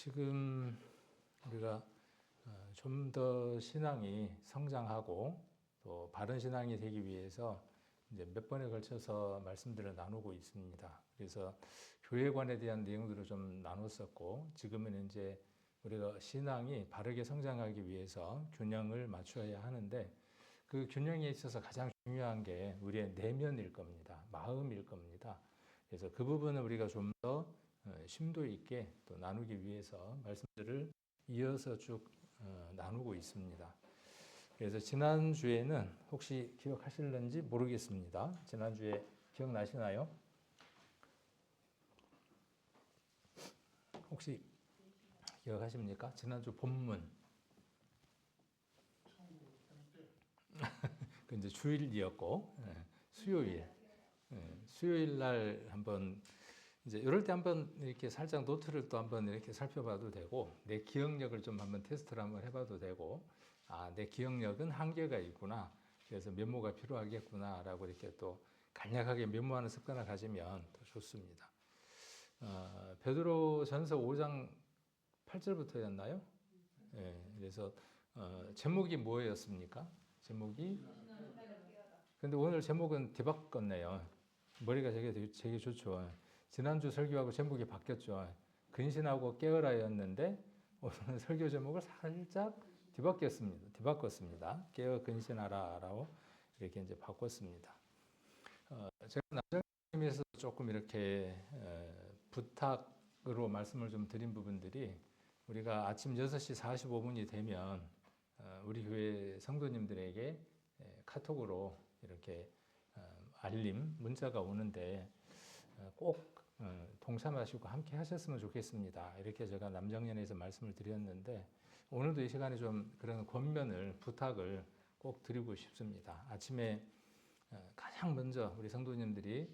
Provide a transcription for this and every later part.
지금 우리가 좀 더 신앙이 성장하고 또 바른 신앙이 되기 위해서 이제 몇 번에 걸쳐서 말씀들을 나누고 있습니다. 그래서 교회관에 대한 내용들을 좀 나눴었고, 지금은 이제 우리가 신앙이 바르게 성장하기 위해서 균형을 맞춰야 하는데, 그 균형에 있어서 가장 중요한 게 우리의 내면일 겁니다. 마음일 겁니다. 그래서 그 부분을 우리가 좀 더 심도 있게 또 나누기 위해서 말씀들을 이어서 쭉 나누고 있습니다. 그래서 지난주에는 혹시 기억하실는지 모르겠습니다. 지난주에 기억나시나요? 혹시 기억하십니까? 지난주 본문. 그 이제 주일이었고, 수요일. 수요일 날 한번 이제 이럴 때 한번 이렇게 살짝 노트를 또 한번 이렇게 살펴봐도 되고, 내 기억력을 좀 한번 테스트를 한번 해봐도 되고, 내 기억력은 한계가 있구나. 그래서 메모가 필요하겠구나라고 이렇게 또 간략하게 메모하는 습관을 가지면 더 좋습니다. 베드로전서 5장 8절부터였나요? 그래서 제목이 뭐였습니까? 제목이? 근데 오늘 제목은 뒤바꿨네요. 머리가 되게 좋죠. 지난주 설교하고 제목이 바뀌었죠. 근신하고 깨어라였는데 오늘 설교 제목을 살짝 뒤바꿨습니다. 깨어 근신하라라고 이렇게 이제 바꿨습니다. 제가 남장님에서 조금 이렇게 부탁으로 말씀을 좀 드린 부분들이, 우리가 아침 6시 45분이 되면 우리 교회 성도님들에게 카톡으로 이렇게 알림 문자가 오는데 꼭 동참하시고 함께 하셨으면 좋겠습니다. 이렇게 제가 남정연에서 말씀을 드렸는데, 오늘도 이 시간에 좀 그런 권면을, 부탁을 꼭 드리고 싶습니다. 아침에 가장 먼저 우리 성도님들이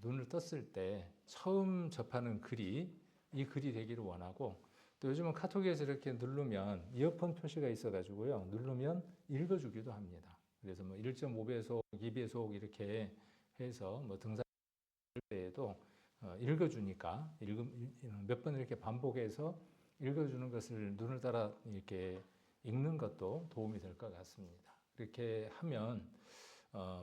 눈을 떴을 때 처음 접하는 글이 이 글이 되기를 원하고, 또 요즘은 카톡에서 이렇게 누르면 이어폰 표시가 있어가지고요, 누르면 읽어주기도 합니다. 그래서 뭐 1.5배속, 2배속 이렇게 해서 뭐 등산 때에도 읽어주니까 몇 번 이렇게 반복해서 읽어주는 것을 눈을 따라 이렇게 읽는 것도 도움이 될 것 같습니다. 이렇게 하면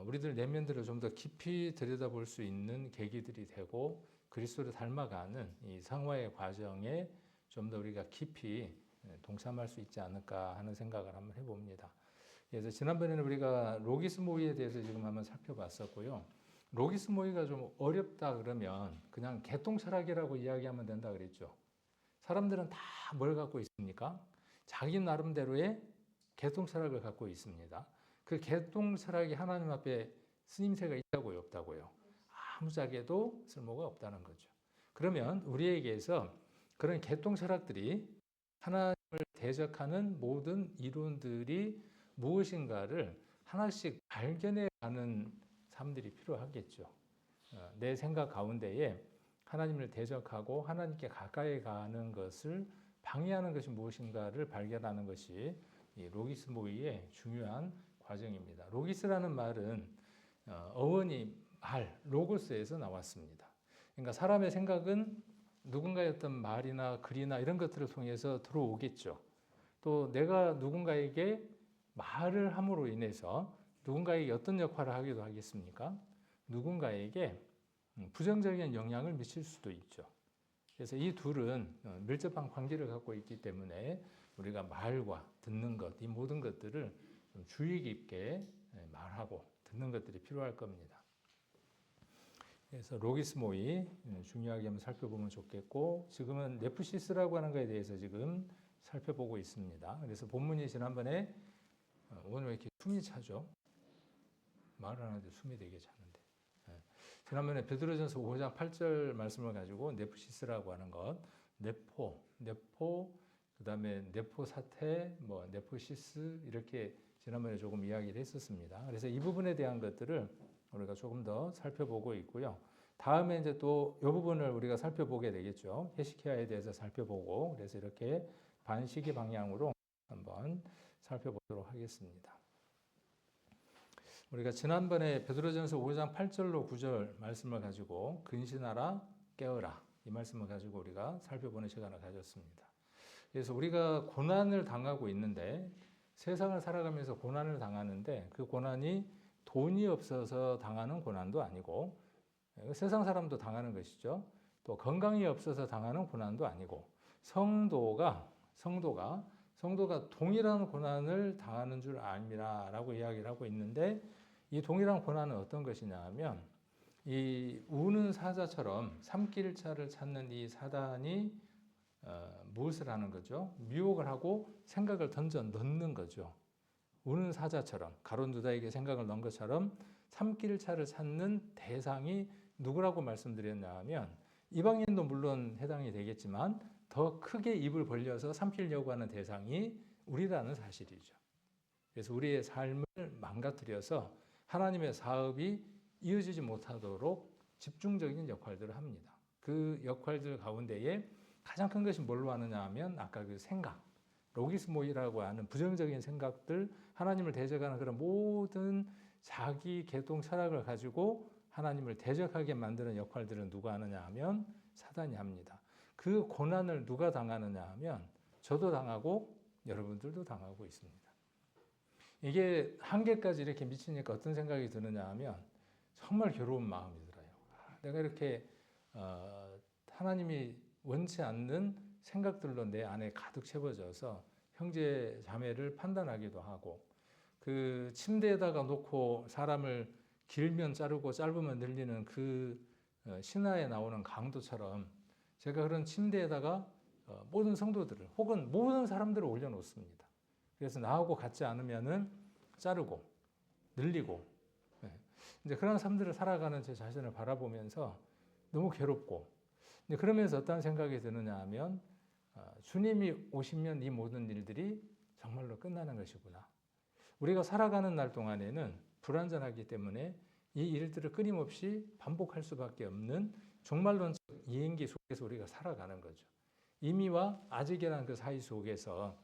우리들 내면들을 좀 더 깊이 들여다볼 수 있는 계기들이 되고, 그리스도를 닮아가는 이 상화의 과정에 좀 더 우리가 깊이 동참할 수 있지 않을까 하는 생각을 한번 해봅니다. 그래서 지난번에는 우리가 로기스 모의에 대해서 지금 한번 살펴봤었고요. 로기스 모의가 좀 어렵다 그러면 그냥 개똥철학이라고 이야기하면 된다 그랬죠. 사람들은 다 뭘 갖고 있습니까? 자기 나름대로의 개똥철학을 갖고 있습니다. 그 개똥철학이 하나님 앞에 쓰임새가 있다고요, 없다고요? 아무짝에도 쓸모가 없다는 거죠. 그러면 우리에게서 그런 개똥철학들이 하나님을 대적하는 모든 이론들이 무엇인가를 하나씩 발견해 가는 삶들이 필요하겠죠. 내 생각 가운데에 하나님을 대적하고 하나님께 가까이 가는 것을 방해하는 것이 무엇인가를 발견하는 것이 이 로기스 모의의 중요한 과정입니다. 로기스라는 말은 어원이 말, 로고스에서 나왔습니다. 그러니까 사람의 생각은 누군가의 어떤 말이나 글이나 이런 것들을 통해서 들어오겠죠. 또 내가 누군가에게 말을 함으로 인해서 누군가에게 어떤 역할을 하기도 하겠습니까? 누군가에게 부정적인 영향을 미칠 수도 있죠. 그래서 이 둘은 밀접한 관계를 갖고 있기 때문에 우리가 말과 듣는 것, 이 모든 것들을 좀 주의 깊게 말하고 듣는 것들이 필요할 겁니다. 그래서 로기스 모의 중요하게 한번 살펴보면 좋겠고, 지금은 네프시스라고 하는 것에 대해서 지금 살펴보고 있습니다. 그래서 본문이 지난번에 오늘 왜 이렇게 숨이 차죠? 말을 하는데 숨이 되게 차는데. 지난번에 베드로전서 5장 8절 말씀을 가지고 네프시스라고 하는 것, 네포, 그다음에 네포 사태, 뭐 네포시스 이렇게 지난번에 조금 이야기를 했었습니다. 그래서 이 부분에 대한 것들을 우리가 조금 더 살펴보고 있고요. 다음에 이제 또 이 부분을 우리가 살펴보게 되겠죠. 헤시키야에 대해서 살펴보고, 그래서 이렇게 반시기 방향으로 한번 살펴보도록 하겠습니다. 우리가 지난번에 베드로전서 5장 8절로 9절 말씀을 가지고 근신하라 깨어라 이 말씀을 가지고 우리가 살펴보는 시간을 가졌습니다. 그래서 우리가 고난을 당하고 있는데 세상을 살아가면서 고난을 당하는데 그 고난이 돈이 없어서 당하는 고난도 아니고 세상 사람도 당하는 것이죠. 또 건강이 없어서 당하는 고난도 아니고 성도가 동일한 고난을 당하는 줄 압니다라고 이야기를 하고 있는데 이 동일한 고난은 어떤 것이냐 하면 이 우는 사자처럼 삼킬차를 찾는 이 사단이 무엇을 하는 거죠? 미혹을 하고 생각을 던져 넣는 거죠. 우는 사자처럼 가룟 유다에게 생각을 넣은 것처럼 삼킬차를 찾는 대상이 누구라고 말씀드렸냐 하면 이방인도 물론 해당이 되겠지만 더 크게 입을 벌려서 삼키려고 하는 대상이 우리라는 사실이죠. 그래서 우리의 삶을 망가뜨려서 하나님의 사업이 이어지지 못하도록 집중적인 역할들을 합니다. 그 역할들 가운데에 가장 큰 것이 뭘로 하느냐 하면 아까 그 생각, 로기스모이라고 하는 부정적인 생각들, 하나님을 대적하는 그런 모든 자기 계통 철학을 가지고 하나님을 대적하게 만드는 역할들은 누가 하느냐 하면 사단이 합니다. 그 고난을 누가 당하느냐 하면 저도 당하고 여러분들도 당하고 있습니다. 이게 한계까지 이렇게 미치니까 어떤 생각이 드느냐 하면 정말 괴로운 마음이 들어요. 내가 이렇게 하나님이 원치 않는 생각들로 내 안에 가득 채워져서 형제 자매를 판단하기도 하고 그 침대에다가 놓고 사람을 길면 자르고 짧으면 늘리는 그 신화에 나오는 강도처럼 제가 그런 침대에다가 모든 성도들을 혹은 모든 사람들을 올려놓습니다. 그래서 나하고 같지 않으면은 자르고 늘리고 이제 그런 삶들을 살아가는 제 자신을 바라보면서 너무 괴롭고 그러면서 어떤 생각이 드느냐 하면 주님이 오시면 이 모든 일들이 정말로 끝나는 것이구나. 우리가 살아가는 날 동안에는 불완전하기 때문에 이 일들을 끊임없이 반복할 수밖에 없는 종말론적 이행기 속에서 우리가 살아가는 거죠. 이미와 아직이라는 그 사이 속에서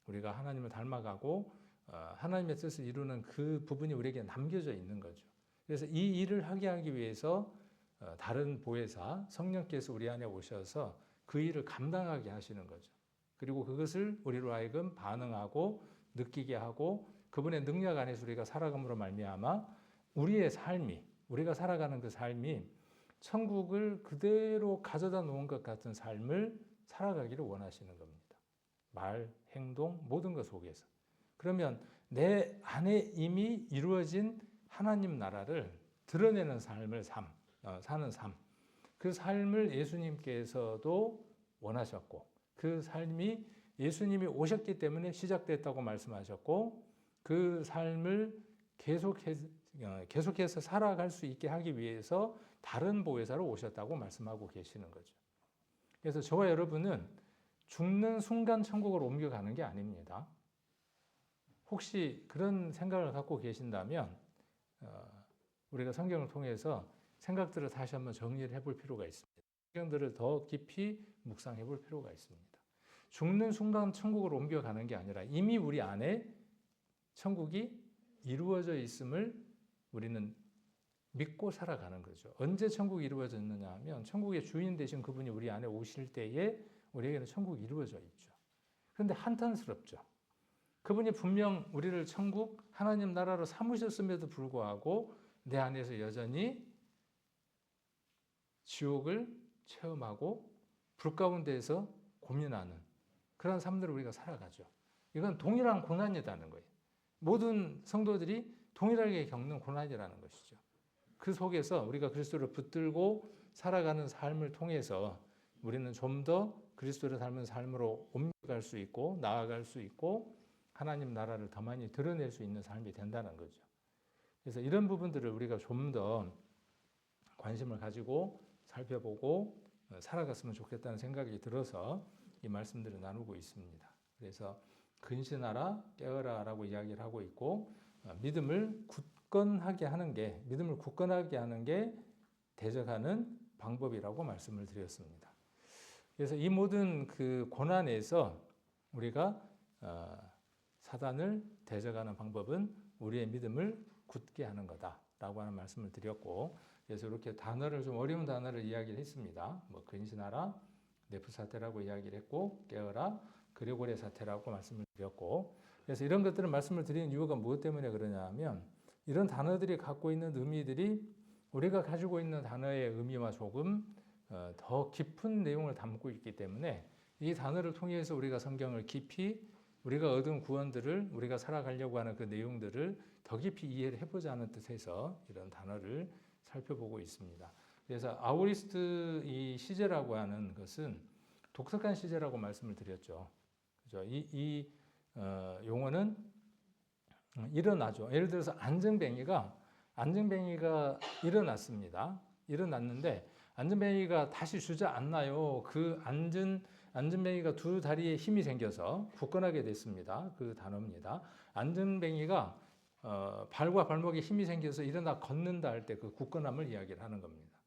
우리가 하나님을 닮아가고 하나님의 뜻을 이루는 그 부분이 우리에게 남겨져 있는 거죠. 그래서 이 일을 하기 위해서 다른 보혜사 성령께서 우리 안에 오셔서 그 일을 감당하게 하시는 거죠. 그리고 그것을 우리로 하여금 반응하고 느끼게 하고 그분의 능력 안에서 우리가 살아감으로 말미암아 우리의 삶이 우리가 살아가는 그 삶이 천국을 그대로 가져다 놓은 것 같은 삶을 살아가기를 원하시는 겁니다. 말, 행동 모든 것 속에서. 그러면 내 안에 이미 이루어진 하나님 나라를 드러내는 삶을 사는 삶. 그 삶을 예수님께서도 원하셨고 그 삶이 예수님이 오셨기 때문에 시작됐다고 말씀하셨고 그 삶을 계속해서 살아갈 수 있게 하기 위해서 다른 보혜사로 오셨다고 말씀하고 계시는 거죠. 그래서 저와 여러분은 죽는 순간 천국으로 옮겨가는 게 아닙니다. 혹시 그런 생각을 갖고 계신다면 우리가 성경을 통해서 생각들을 다시 한번 정리를 해볼 필요가 있습니다. 성경들을 더 깊이 묵상해 볼 필요가 있습니다. 죽는 순간 천국으로 옮겨가는 게 아니라 이미 우리 안에 천국이 이루어져 있음을 우리는 믿고 살아가는 거죠. 언제 천국이 이루어졌느냐 하면 천국의 주인 되신 그분이 우리 안에 오실 때에 우리에게는 천국이 이루어져 있죠. 그런데 한탄스럽죠. 그분이 분명 우리를 천국 하나님 나라로 삼으셨음에도 불구하고 내 안에서 여전히 지옥을 체험하고 불 가운데에서 고민하는 그런 삶들을 우리가 살아가죠. 이건 동일한 고난이라는 거예요. 모든 성도들이 동일하게 겪는 고난이라는 것이죠. 그 속에서 우리가 그리스도를 붙들고 살아가는 삶을 통해서 우리는 좀 더 그리스도를 닮은 삶으로 옮겨갈 수 있고 나아갈 수 있고 하나님 나라를 더 많이 드러낼 수 있는 삶이 된다는 거죠. 그래서 이런 부분들을 우리가 좀 더 관심을 가지고 살펴보고 살아갔으면 좋겠다는 생각이 들어서 이 말씀들을 나누고 있습니다. 그래서 근신하라 깨어라라고 이야기를 하고 있고 믿음을 굳건하게 하는 게 대적하는 방법이라고 말씀을 드렸습니다. 그래서 이 모든 그 고난에서 우리가 사단을 대적하는 방법은 우리의 믿음을 굳게 하는 거다라고 하는 말씀을 드렸고 그래서 이렇게 단어를 좀 어려운 단어를 이야기를 했습니다. 뭐 근신하라, 네프 사태라고 이야기를 했고, 깨어라, 그레고레 사태라고 말씀을 드렸고, 그래서 이런 것들을 말씀을 드리는 이유가 무엇 때문에 그러냐 하면 이런 단어들이 갖고 있는 의미들이 우리가 가지고 있는 단어의 의미와 조금 더 깊은 내용을 담고 있기 때문에 이 단어를 통해서 우리가 성경을 깊이 우리가 얻은 구원들을 우리가 살아가려고 하는 그 내용들을 더 깊이 이해를 해보자는 뜻에서 이런 단어를 살펴보고 있습니다. 그래서 아우리스트 이 시제라고 하는 것은 독특한 시제라고 말씀을 드렸죠. 그죠? 이 용어는 일어나죠. 예를 들어서 안전뱅이가 일어났습니다. 일어났는데 안전뱅이가 다시 주저앉나요? 그 안전뱅이가 두 다리에 힘이 생겨서 굳건하게 됐습니다. 그 단어입니다. 안전뱅이가 발과 발목에 힘이 생겨서 일어나 걷는다 할 때 그 굳건함을 이야기를 하는 겁니다.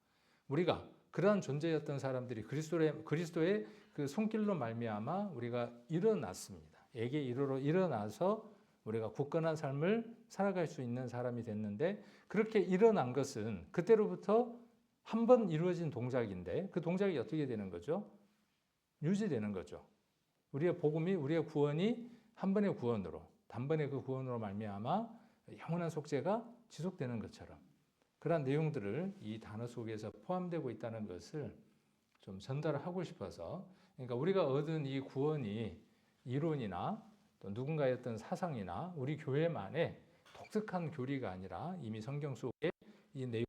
우리가 그러한 존재였던 사람들이 그리스도의 그 손길로 말미암아 우리가 일어났습니다. 에게 이르러 일어나서 우리가 굳건한 삶을 살아갈 수 있는 사람이 됐는데 그렇게 일어난 것은 그때로부터 한 번 이루어진 동작인데 그 동작이 어떻게 되는 거죠? 유지되는 거죠. 우리의 복음이 우리의 구원이 한 번의 구원으로 단번의 그 구원으로 말미암아 영원한 속죄가 지속되는 것처럼 그러한 내용들을 이 단어 속에서 포함되고 있다는 것을 좀 전달하고 싶어서 그러니까 우리가 얻은 이 구원이 이론이나 또 누군가의 어떤 사상이나 우리 교회만의 독특한 교리가 아니라 이미 성경 속에 이 내용을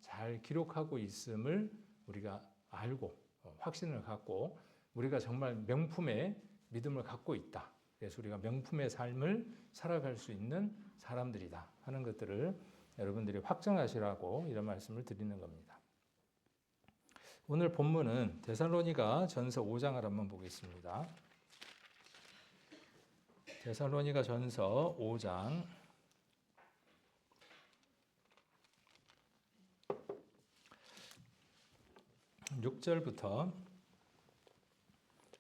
잘 기록하고 있음을 우리가 알고 확신을 갖고 우리가 정말 명품의 믿음을 갖고 있다. 그래서 우리가 명품의 삶을 살아갈 수 있는 사람들이다 하는 것들을 여러분들이 확정하시라고 이런 말씀을 드리는 겁니다. 오늘 본문은 데살로니가 전서 5장을 한번 보겠습니다. 데살로니가 전서 5장 6절부터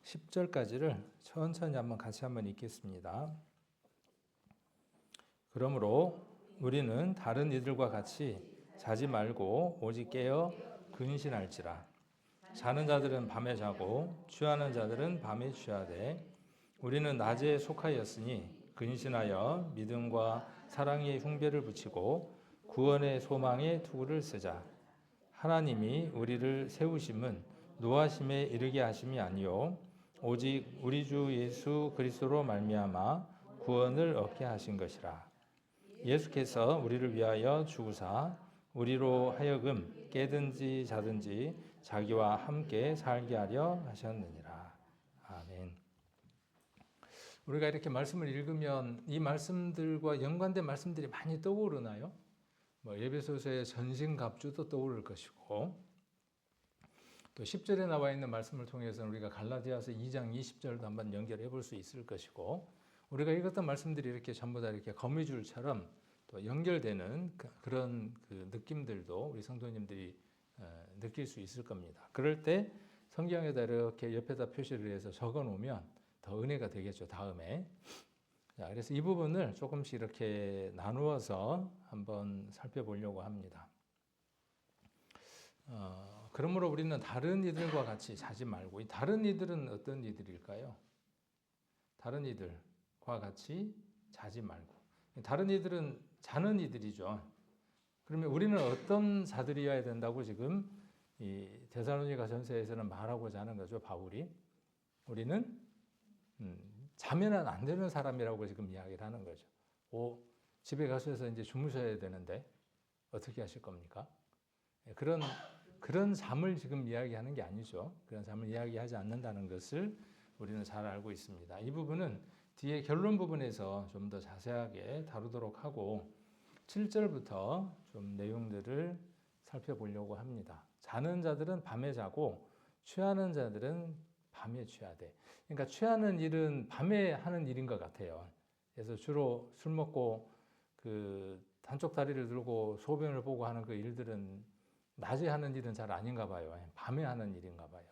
10절까지를 천천히 같이 한번 읽겠습니다. 그러므로 우리는 다른 이들과 같이 자지 말고 오직 깨어 근신할지라. 자는 자들은 밤에 자고 취하는 자들은 밤에 취하되 우리는 낮에 속하였으니 근신하여 믿음과 사랑의 흉배를 붙이고 구원의 소망의 투구를 쓰자. 하나님이 우리를 세우심은 노하심에 이르게 하심이 아니요 오직 우리 주 예수 그리스도로 말미암아 구원을 얻게 하신 것이라. 예수께서 우리를 위하여 죽으사 우리로 하여금 깨든지 자든지 자기와 함께 살게 하려 하셨느니라. 아멘. 우리가 이렇게 말씀을 읽으면 이 말씀들과 연관된 말씀들이 많이 떠오르나요? 에베소서의 전신갑주도 떠오를 것이고 또 10절에 나와 있는 말씀을 통해서 우리가 갈라디아서 2장 20절도 한번 연결해 볼 수 있을 것이고 우리가 읽었던 말씀들이 이렇게 전부 다 이렇게 거미줄처럼 또 연결되는 그런 그 느낌들도 우리 성도님들이 느낄 수 있을 겁니다. 그럴 때 성경에다 이렇게 옆에다 표시를 해서 적어 놓으면 더 은혜가 되겠죠. 다음에. 자, 그래서 이 부분을 조금씩 이렇게 나누어서 한번 살펴보려고 합니다. 그러므로 우리는 다른 이들과 같이 자지 말고, 이 다른 이들은 어떤 이들일까요? 다른 이들과 같이 자지 말고. 다른 이들은 자는 이들이죠. 그러면 우리는 어떤 자들이어야 된다고 지금 이 데살로니가 전서에서는 말하고자 하는 거죠, 바울이. 우리는 자면은 안 되는 사람이라고 지금 이야기를 하는 거죠. 집에 가셔서 이제 주무셔야 되는데 어떻게 하실 겁니까? 그런 잠을 지금 이야기하는 게 아니죠. 그런 잠을 이야기하지 않는다는 것을 우리는 잘 알고 있습니다. 이 부분은 뒤에 결론 부분에서 좀 더 자세하게 다루도록 하고 7절부터 좀 내용들을 살펴보려고 합니다. 자는 자들은 밤에 자고 취하는 자들은 밤에 취하되. 그러니까 취하는 일은 밤에 하는 일인 것 같아요. 그래서 주로 술 먹고 그 한쪽 다리를 들고 소변을 보고 하는 그 일들은 낮에 하는 일은 잘 아닌가 봐요. 밤에 하는 일인가 봐요.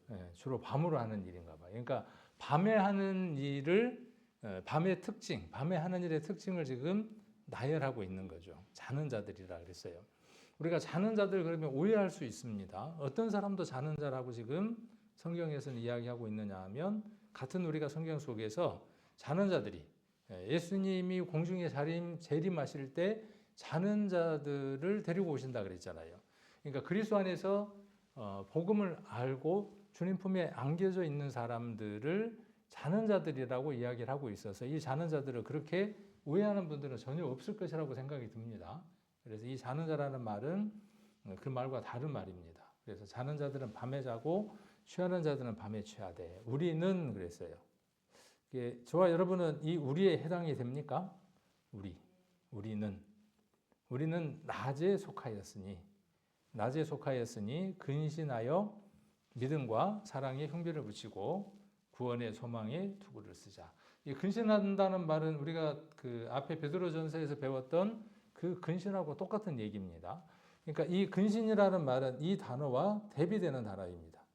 네, 주로 밤으로 하는 일인가 봐요. 그러니까 밤에 하는 일을 밤의 특징, 밤에 하는 일의 특징을 지금 나열하고 있는 거죠. 자는 자들이라 그랬어요. 우리가 자는 자들 그러면 오해할 수 있습니다. 어떤 사람도 자는 자라고 지금 성경에서는 이야기하고 있느냐 하면 같은 우리가 성경 속에서 자는 자들이 예수님이 공중에 재림하실 때 자는 자들을 데리고 오신다 그랬잖아요. 그러니까 그리스도 안에서 복음을 알고 주님 품에 안겨져 있는 사람들을 자는 자들이라고 이야기를 하고 있어서 이 자는 자들을 그렇게 오해하는 분들은 전혀 없을 것이라고 생각이 듭니다. 그래서 이 자는 자라는 말은 그 말과 다른 말입니다. 그래서 자는 자들은 밤에 자고 취하는 자들은 밤에 취하되 우리는 그랬어요. 저와 여러분은 이 우리에 해당이 됩니까? 우리는 낮에 속하였으니 근신하여 믿음과 사랑에 흉배를 붙이고 구원의 소망에 투구를 쓰자. 이 근신한다는 말은 우리가 그 앞에 베드로전서에서 배웠던 그 근신하고 똑같은 얘기입니다. 그러니까 이 근신이라는 말은 이 단어와 대비되는 단어입니다.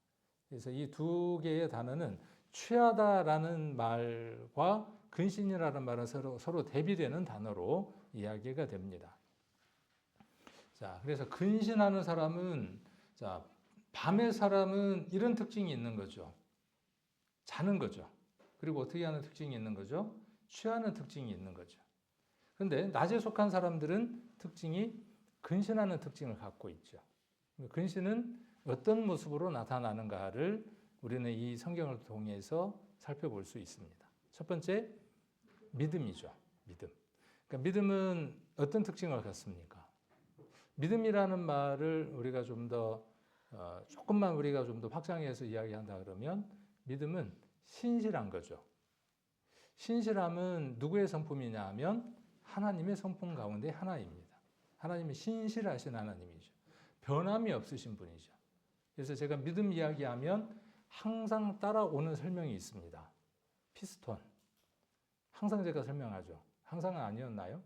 그래서 이 두 개의 단어는 취하다라는 말과 근신이라는 말은 서로 대비되는 단어로 이야기가 됩니다. 자, 그래서 근신하는 사람은, 자, 밤의 사람은 이런 특징이 있는 거죠. 자는 거죠. 그리고 어떻게 하는 특징이 있는 거죠? 취하는 특징이 있는 거죠. 그런데 낮에 속한 사람들은 특징이 근신하는 특징을 갖고 있죠. 근신은 어떤 모습으로 나타나는가를 우리는 이 성경을 통해서 살펴볼 수 있습니다. 첫 번째, 믿음이죠. 믿음. 그러니까 믿음은 어떤 특징을 갖습니까? 믿음이라는 말을 우리가 조금만 우리가 좀 더 확장해서 이야기한다 그러면 믿음은 신실한 거죠. 신실함은 누구의 성품이냐 하면 하나님의 성품 가운데 하나입니다. 하나님이 신실하신 하나님이죠. 변함이 없으신 분이죠. 그래서 제가 믿음 이야기하면 항상 따라오는 설명이 있습니다. 피스톤. 항상 제가 설명하죠. 항상은 아니었나요?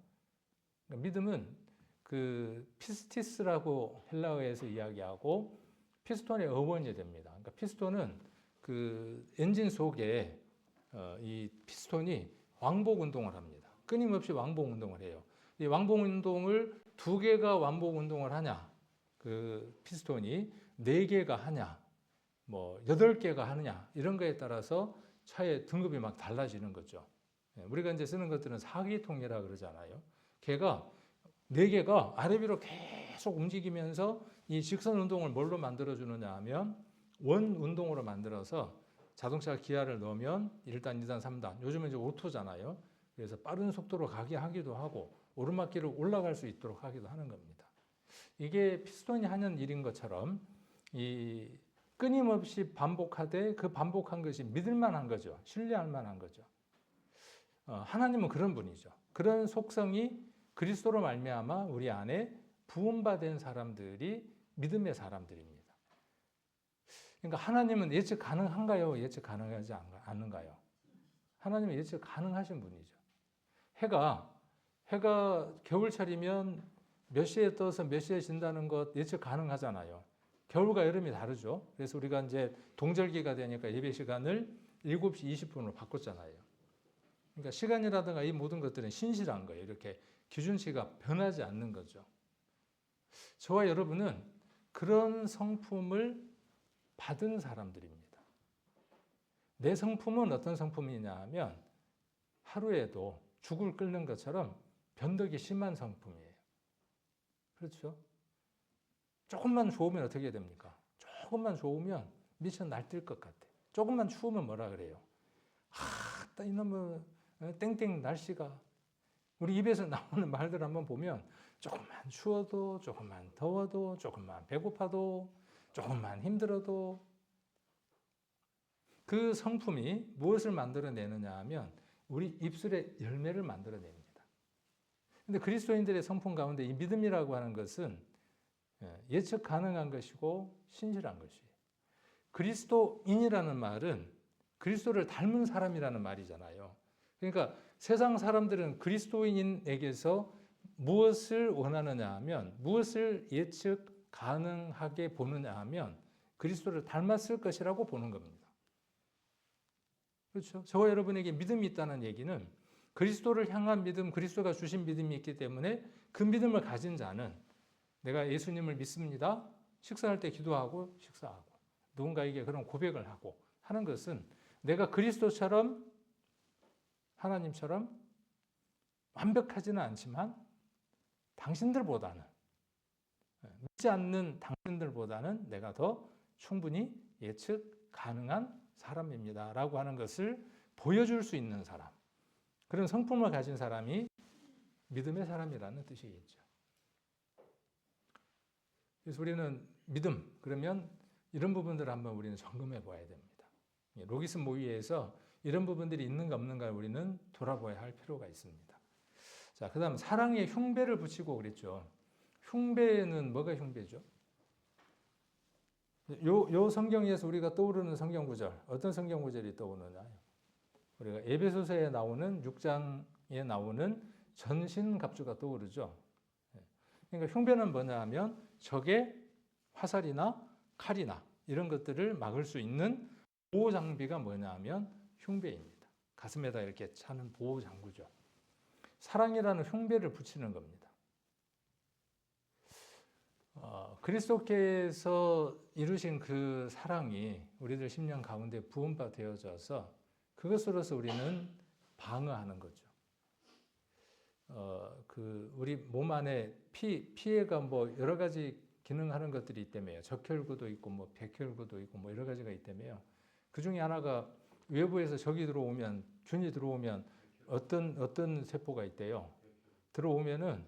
그러니까 믿음은 그 피스티스라고 헬라어에서 이야기하고 피스톤의 어원이 됩니다. 그러니까 피스톤은 그 엔진 속에 이 피스톤이 왕복 운동을 합니다. 끊임없이 왕복 운동을 해요. 이 왕복 운동을 2개가 왕복 운동을 하냐, 그 피스톤이 4개가 하냐, 뭐 8개가 하느냐 이런 거에 따라서 차의 등급이 막 달라지는 거죠. 우리가 이제 쓰는 것들은 사기통이라 그러잖아요. 걔가 4개가 아래 위로 계속 움직이면서 이 직선 운동을 뭘로 만들어 주느냐 하면 원 운동으로 만들어서 자동차 기아를 넣으면 1단, 2단, 3단. 요즘은 이제 오토잖아요. 그래서 빠른 속도로 가게 하기도 하고 오르막길을 올라갈 수 있도록 하기도 하는 겁니다. 이게 피스톤이 하는 일인 것처럼 이 끊임없이 반복하되 그 반복한 것이 믿을 만한 거죠. 신뢰할 만한 거죠. 하나님은 그런 분이죠. 그런 속성이 그리스도로 말미암아 우리 안에 부음받은 사람들이 믿음의 사람들입니다. 그러니까 하나님은 예측 가능한가요? 예측 가능하지 않는가요? 하나님은 예측 가능하신 분이죠. 해가 겨울철이면 몇 시에 떠서 몇 시에 진다는 것 예측 가능하잖아요. 겨울과 여름이 다르죠. 그래서 우리가 이제 동절기가 되니까 예배 시간을 7시 20분으로 바꿨잖아요. 그러니까 시간이라든가 이 모든 것들은 신실한 거예요. 이렇게 기준치가 변하지 않는 거죠. 저와 여러분은 그런 성품을 받은 사람들입니다. 내 성품은 어떤 성품이냐 하면 하루에도 죽을 끓는 것처럼 변덕이 심한 성품이에요. 그렇죠? 조금만 좋으면 어떻게 됩니까? 조금만 좋으면 미쳐 날뛸 것 같아. 조금만 추우면 뭐라 그래요? 이놈의 땡땡 날씨가 우리 입에서 나오는 말들 한번 보면 조금만 추워도 조금만 더워도 조금만 배고파도 조금만 힘들어도 그 성품이 무엇을 만들어내느냐 하면 우리 입술의 열매를 만들어냅니다. 그런데 그리스도인들의 성품 가운데 이 믿음이라고 하는 것은 예측 가능한 것이고 신실한 것이에요. 그리스도인이라는 말은 그리스도를 닮은 사람이라는 말이잖아요. 그러니까 세상 사람들은 그리스도인에게서 무엇을 원하느냐 하면 무엇을 예측 가능하게 보느냐 하면 그리스도를 닮았을 것이라고 보는 겁니다. 그렇죠? 저와 여러분에게 믿음이 있다는 얘기는 그리스도를 향한 믿음, 그리스도가 주신 믿음이 있기 때문에 그 믿음을 가진 자는 내가 예수님을 믿습니다. 식사할 때 기도하고 식사하고 누군가에게 그런 고백을 하고 하는 것은 내가 그리스도처럼 하나님처럼 완벽하지는 않지만 당신들보다는 믿지 않는 당신들보다는 내가 더 충분히 예측 가능한 사람입니다. 라고 하는 것을 보여줄 수 있는 사람. 그런 성품을 가진 사람이 믿음의 사람이라는 뜻이겠죠. 그래서 우리는 믿음, 그러면 이런 부분들을 한번 우리는 점검해 봐야 됩니다. 로기스 모의에서 이런 부분들이 있는가 없는가 우리는 돌아봐야 할 필요가 있습니다. 자, 그 다음 사랑에 흉배를 붙이고 그랬죠. 흉배는 뭐가 흉배죠? 요 성경에서 우리가 떠오르는 성경 구절, 어떤 성경 구절이 떠오르나요? 우리가 에베소서에 나오는 6장에 나오는 전신갑주가 떠오르죠. 그러니까 흉배는 뭐냐 하면 적의 화살이나 칼이나 이런 것들을 막을 수 있는 보호 장비가 뭐냐 하면 흉배입니다. 가슴에다 이렇게 차는 보호 장구죠. 사랑이라는 흉배를 붙이는 겁니다. 그리스도께서 이루신 그 사랑이 우리들 심령 가운데 부음바 되어져서 그것으로서 우리는 방어하는 거죠. 우리 몸 안에 피해가 뭐 여러 가지 기능하는 것들이 있다며요. 적혈구도 있고 뭐 백혈구도 있고 뭐 여러 가지가 있다며요. 그 중에 하나가 외부에서 적이 들어오면 균이 들어오면 어떤 세포가 있대요. 들어오면은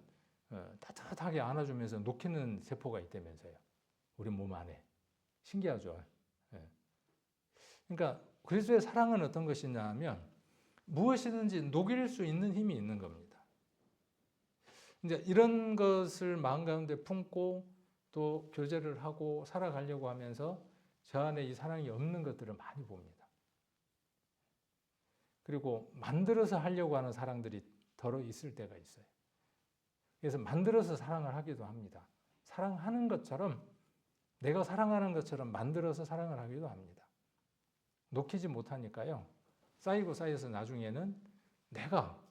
따뜻하게 안아주면서 녹이는 세포가 있다면서요. 우리 몸 안에. 신기하죠. 그러니까 그리스도의 사랑은 어떤 것이냐 하면 무엇이든지 녹일 수 있는 힘이 있는 겁니다. 이제 이런 것을 마음 가운데 품고 또 교제를 하고 살아가려고 하면서 저 안에 이 사랑이 없는 것들을 많이 봅니다. 그리고 만들어서 하려고 하는 사랑들이 덜어 있을 때가 있어요. 그래서 만들어서 사랑을 하기도 합니다. 사랑하는 것처럼 내가 사랑하는 것처럼 만들어서 사랑을 하기도 합니다. 녹이지 못하니까요. 쌓이고 쌓여서 나중에는 내가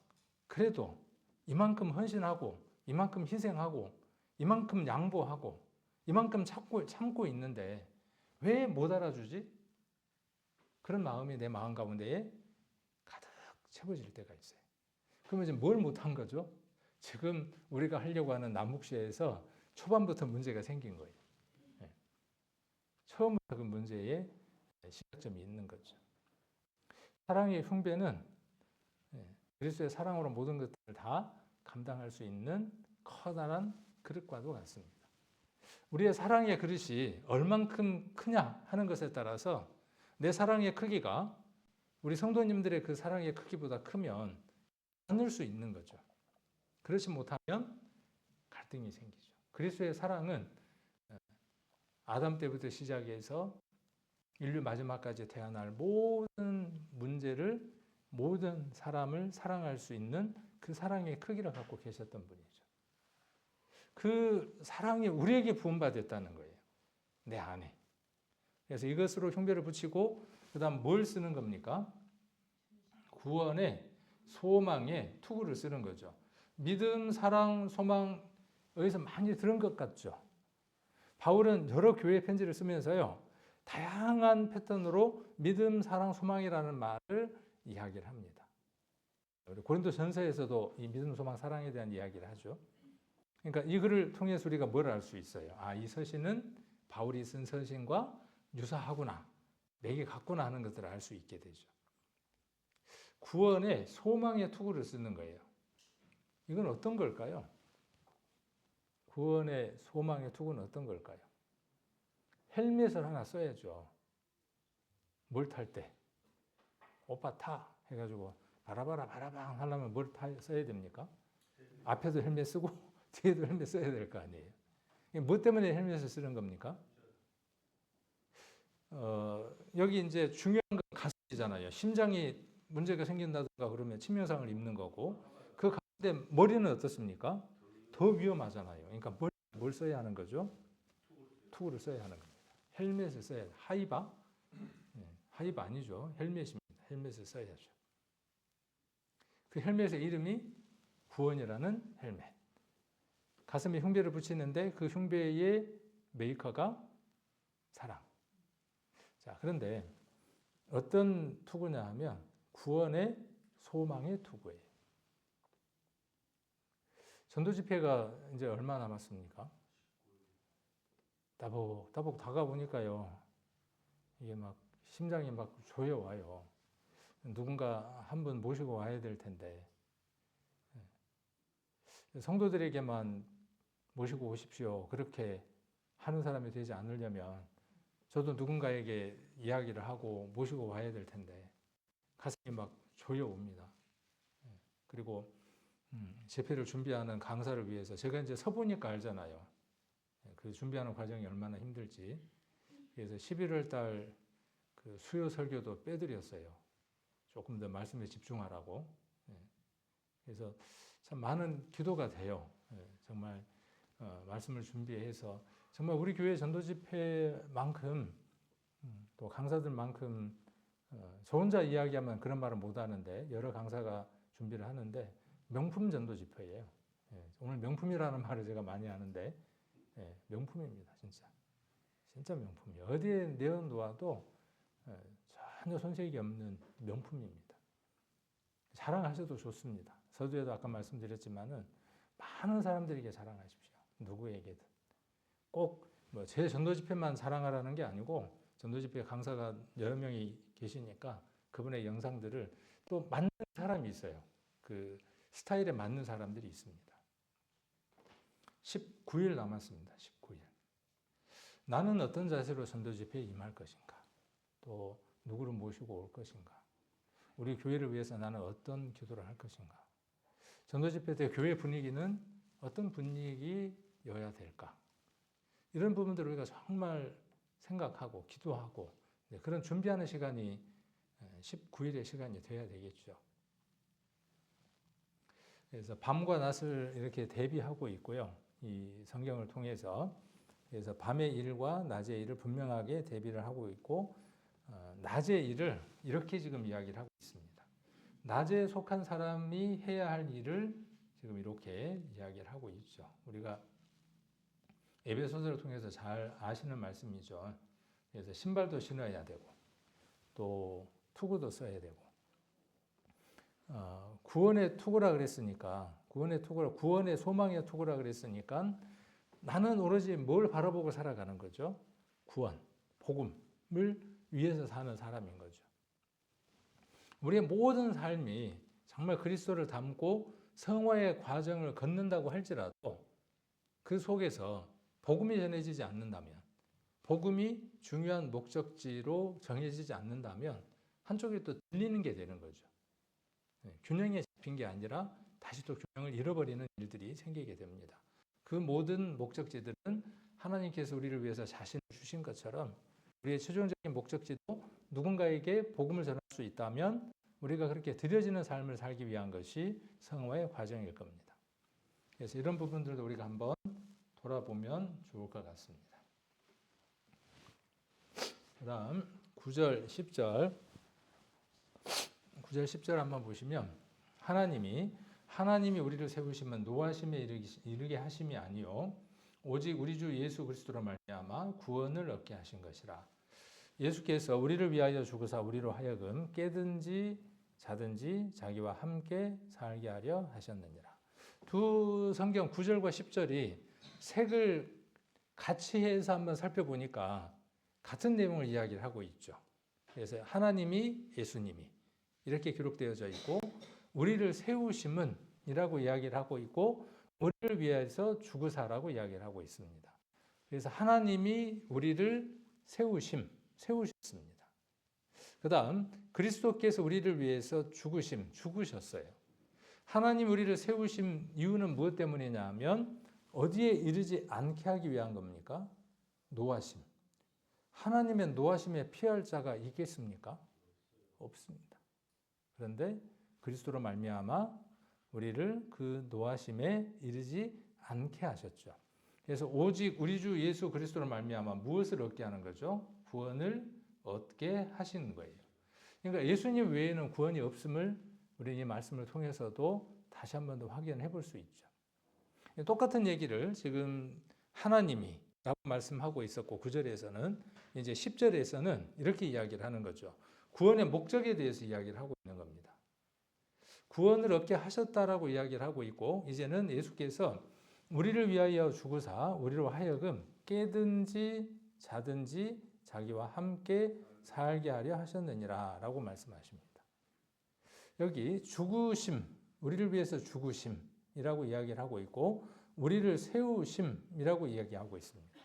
그래도 이만큼 헌신하고 이만큼 희생하고 이만큼 양보하고 이만큼 참고 있는데 왜 못 알아주지? 그런 마음이 내 마음 가운데에 가득 채워질 때가 있어요. 그러면 이제 뭘 못한 거죠? 지금 우리가 하려고 하는 남북시에서 초반부터 문제가 생긴 거예요. 처음부터 그 문제에 시작점이 있는 거죠. 사랑의 흉배는 그리스도의 사랑으로 모든 것들을 다 감당할 수 있는 커다란 그릇과도 같습니다. 우리의 사랑의 그릇이 얼만큼 크냐 하는 것에 따라서 내 사랑의 크기가 우리 성도님들의 그 사랑의 크기보다 크면 나눌 수 있는 거죠. 그렇지 못하면 갈등이 생기죠. 그리스도의 사랑은 아담 때부터 시작해서 인류 마지막까지 태어날 모든 문제를 모든 사람을 사랑할 수 있는 그 사랑의 크기를 갖고 계셨던 분이죠. 그 사랑이 우리에게 부음받았다는 거예요. 내 안에. 그래서 이것으로 흉배를 붙이고 그 다음 뭘 쓰는 겁니까? 구원의 소망의 투구를 쓰는 거죠. 믿음, 사랑, 소망 여기서 많이 들은 것 같죠. 바울은 여러 교회 편지를 쓰면서요. 다양한 패턴으로 믿음, 사랑, 소망이라는 말을 이야기를 합니다. 우리 고린도 전서에서도 이 믿음, 소망, 사랑에 대한 이야기를 하죠. 그러니까 이 글을 통해서 우리가 뭘 알 수 있어요? 아, 이 서신은 바울이 쓴 서신과 유사하구나. 내게 같구나 하는 것들을 알 수 있게 되죠. 구원의 소망의 투구를 쓰는 거예요. 이건 어떤 걸까요? 구원의 소망의 투구는 어떤 걸까요? 헬멧을 하나 써야죠. 뭘 탈 때? 오빠 타! 해가지고 바라바라 바라방 하려면 뭘 써야 됩니까? 앞에도 헬멧 쓰고 뒤에도 헬멧 써야 될 거 아니에요. 뭐 때문에 헬멧을 쓰는 겁니까? 여기 이제 중요한 건 가슴이잖아요. 심장이 문제가 생긴다든가 그러면 치명상을 입는 거고 그 가운데 머리는 어떻습니까? 더 위험하잖아요. 그러니까 뭘 써야 하는 거죠? 투구를 써야 하는 겁니다. 헬멧을 써야 해요. 하이바? 하이바 아니죠. 헬멧입니다. 헬멧을 써야죠. 그 헬멧의 이름이 구원이라는 헬멧. 가슴에 흉배를 붙이는데 그 흉배의 메이커가 사랑. 자, 그런데 어떤 투구냐 하면 구원의 소망의 투구예요. 전도 집회가 이제 얼마 남았습니까? 따복 다가보니까요. 이게 막 심장이 막 조여와요. 누군가 한 분 모시고 와야 될 텐데. 성도들에게만 모시고 오십시오. 그렇게 하는 사람이 되지 않으려면 저도 누군가에게 이야기를 하고 모시고 와야 될 텐데 가슴이 막 조여옵니다. 그리고 집회를 준비하는 강사를 위해서 제가 이제 서보니까 알잖아요. 그 준비하는 과정이 얼마나 힘들지. 그래서 11월 달 그 수요 설교도 빼드렸어요. 조금 더 말씀에 집중하라고. 그래서 참 많은 기도가 돼요. 정말 말씀을 준비해서 정말 우리 교회 전도 집회만큼 또 강사들만큼 저 혼자 이야기하면 그런 말을 못 하는데 여러 강사가 준비를 하는데 명품 전도 집회예요. 오늘 명품이라는 말을 제가 많이 하는데 명품입니다. 진짜 명품이에요. 어디에 내어놓아도 전혀 손색이 없는 명품입니다. 자랑하셔도 좋습니다. 서두에도 아까 말씀드렸지만은 많은 사람들에게 자랑하십시오. 누구에게든. 꼭 뭐 제 전도 집회만 자랑하라는 게 아니고 전도 집회 강사가 여러 명이 계시니까 그분의 영상들을 또 맞는 사람이 있어요. 그 스타일에 맞는 사람들이 있습니다. 19일 남았습니다. 19일. 나는 어떤 자세로 전도 집회에 임할 것인가? 또 누구를 모시고 올 것인가? 우리 교회를 위해서 나는 어떤 기도를 할 것인가? 전도 집회 때 교회 분위기는 어떤 분위기여야 될까? 이런 부분들을 우리가 정말 생각하고 기도하고 그런 준비하는 시간이 19일의 시간이 돼야 되겠죠. 그래서 밤과 낮을 이렇게 대비하고 있고요. 이 성경을 통해서 그래서 밤의 일과 낮의 일을 분명하게 대비를 하고 있고 낮의 일을 이렇게 지금 이야기를 하고 있습니다. 낮에 속한 사람이 해야 할 일을 지금 이렇게 이야기를 하고 있죠. 우리가 에베소서를 통해서 잘 아시는 말씀이죠. 그래서 신발도 신어야 되고 또 투구도 써야 되고 구원의 투구라 그랬으니까 구원의 소망의 투구라 그랬으니까 나는 오로지 뭘 바라보고 살아가는 거죠? 구원, 복음을 위해서 사는 사람인 거죠. 우리의 모든 삶이 정말 그리스도를 닮고 성화의 과정을 걷는다고 할지라도 그 속에서 복음이 전해지지 않는다면, 복음이 중요한 목적지로 정해지지 않는다면 한쪽이 또 들리는 게 되는 거죠. 균형이 잡힌 게 아니라 다시 또 균형을 잃어버리는 일들이 생기게 됩니다. 그 모든 목적지들은 하나님께서 우리를 위해서 자신을 주신 것처럼 우리의 최종적인 목적지도 누군가에게 복음을 전할 수 있다면 우리가 그렇게 드려지는 삶을 살기 위한 것이 성화의 과정일 겁니다. 그래서 이런 부분들도 우리가 한번 돌아보면 좋을 것 같습니다. 그 다음 9절, 10절 9절, 10절 한번 보시면 하나님이 우리를 세우시면 노하심에 이르게 하심이 아니요 오직 우리 주 예수 그리스도로 말미암아 구원을 얻게 하신 것이라. 예수께서 우리를 위하여 죽으사 우리로 하여금 깨든지 자든지 자기와 함께 살게 하려 하셨느니라. 두 성경 9절과 10절이 색을 같이 해서 한번 살펴보니까 같은 내용을 이야기를 하고 있죠. 그래서 하나님이 예수님이 이렇게 기록되어져 있고 우리를 세우심은 이라고 이야기를 하고 있고 우리를 위해서 죽으사라고 이야기를 하고 있습니다. 그래서 하나님이 우리를 세우셨습니다. 그 다음 그리스도께서 우리를 위해서 죽으셨어요. 하나님 우리를 세우신 이유는 무엇 때문이냐 하면 어디에 이르지 않게 하기 위한 겁니까? 노하심. 하나님의 노하심에 피할 자가 있겠습니까? 없습니다. 그런데 그리스도로 말미암아 우리를 그 노하심에 이르지 않게 하셨죠. 그래서 오직 우리 주 예수 그리스도로 말미암아 무엇을 얻게 하는 거죠? 구원을 얻게 하시는 거예요. 그러니까 예수님 외에는 구원이 없음을 우리 이 말씀을 통해서도 다시 한 번 더 확인해 볼 수 있죠. 똑같은 얘기를 지금 하나님이 라고 말씀하고 있었고 9절에서는 이제 10절에서는 이렇게 이야기를 하는 거죠. 구원의 목적에 대해서 이야기를 하고 있는 겁니다. 구원을 얻게 하셨다라고 이야기를 하고 있고 이제는 예수께서 우리를 위하여 죽으사 우리로 하여금 깨든지 자든지 자기와 함께 살게 하려 하셨느니라 라고 말씀하십니다. 여기 죽으심, 우리를 위해서 죽으심이라고 이야기를 하고 있고 우리를 세우심이라고 이야기하고 있습니다.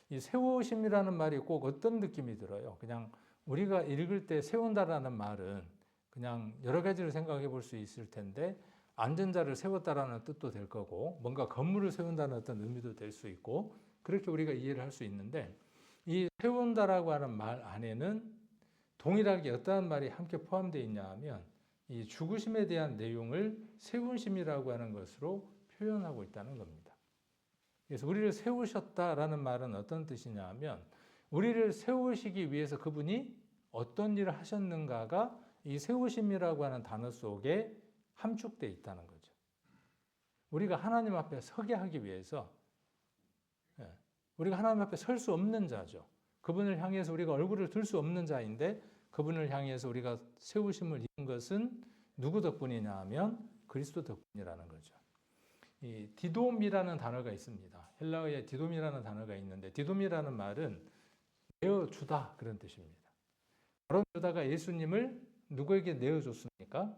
이 세우심이라는 말이 꼭 어떤 느낌이 들어요? 그냥 우리가 읽을 때 세운다라는 말은 그냥 여러 가지를 생각해 볼 수 있을 텐데 안전자를 세웠다라는 뜻도 될 거고 뭔가 건물을 세운다는 어떤 의미도 될 수 있고 그렇게 우리가 이해를 할 수 있는데 이 세운다라고 하는 말 안에는 동일하게 어떠한 말이 함께 포함되어 있냐 하면 이 죽으심에 대한 내용을 세우심이라고 하는 것으로 표현하고 있다는 겁니다. 그래서 우리를 세우셨다라는 말은 어떤 뜻이냐 하면 우리를 세우시기 위해서 그분이 어떤 일을 하셨는가가 이 세우심이라고 하는 단어 속에 함축되어 있다는 거죠. 우리가 하나님 앞에 서게 하기 위해서 우리가 하나님 앞에 설 수 없는 자죠. 그분을 향해서 우리가 얼굴을 들 수 없는 자인데 그분을 향해서 우리가 세우심을 입은 것은 누구 덕분이냐 하면 그리스도 덕분이라는 거죠. 이 디돔이라는 단어가 있습니다. 헬라어에 디돔이라는 단어가 있는데 디돔이라는 말은 내어주다 그런 뜻입니다. 바로 유다가 예수님을 누구에게 내어줬습니까?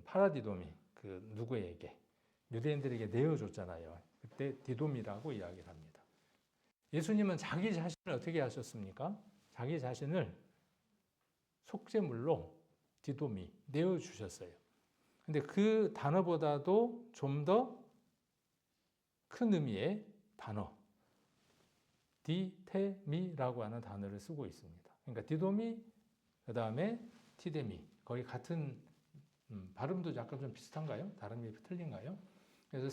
파라디돔이 그 누구에게 유대인들에게 내어줬잖아요. 그때 디돔이라고 이야기를 합니다. 예수님은 자기 자신을 어떻게 하셨습니까? 자기 자신을 속죄물로 디돔이 내어주셨어요. 근데 그 단어보다도 좀 더 큰 의미의 단어 디테미라고 하는 단어를 쓰고 있습니다. 그러니까 디돔이 그 다음에 티데미 거의 같은 발음도 약간 좀 비슷한가요? 발음이 틀린가요? 그래서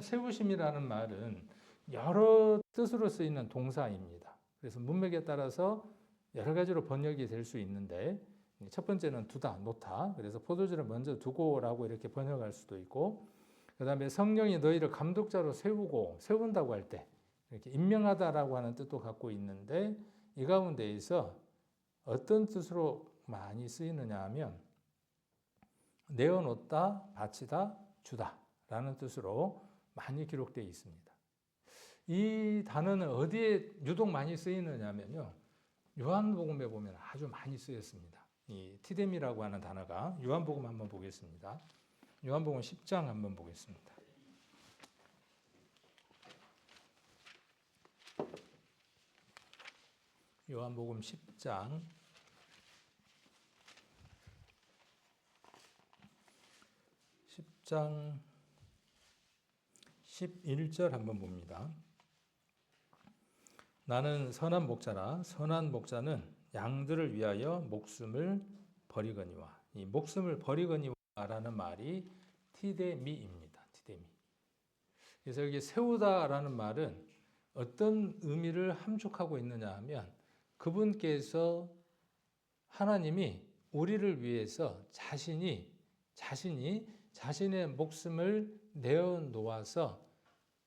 세우심이라는 말은 여러 뜻으로 쓰이는 동사입니다. 그래서 문맥에 따라서 여러 가지로 번역이 될 수 있는데 첫 번째는 두다, 놓다. 그래서 포도주를 먼저 두고라고 이렇게 번역할 수도 있고 그 다음에 성령이 너희를 감독자로 세운다고 할 때 이렇게 임명하다라고 하는 뜻도 갖고 있는데 이 가운데에서 어떤 뜻으로 많이 쓰이느냐 하면 내어놓다, 바치다, 주다 라는 뜻으로 많이 기록되어 있습니다. 이 단어는 어디에 유독 많이 쓰이느냐면요. 요한복음에 보면 아주 많이 쓰였습니다. 이 티뎀이라고 하는 단어가 요한복음 한번 보겠습니다. 요한복음 10장 한번 보겠습니다. 요한복음 10장 11절 한번 봅니다. 나는 선한 목자라 선한 목자는 양들을 위하여 목숨을 버리거니와 이 목숨을 버리거니와라는 말이 티데미입니다. 티데미. 그래서 여기 세우다라는 말은 어떤 의미를 함축하고 있느냐 하면 그분께서 하나님이 우리를 위해서 자신이 자신의 목숨을 내어놓아서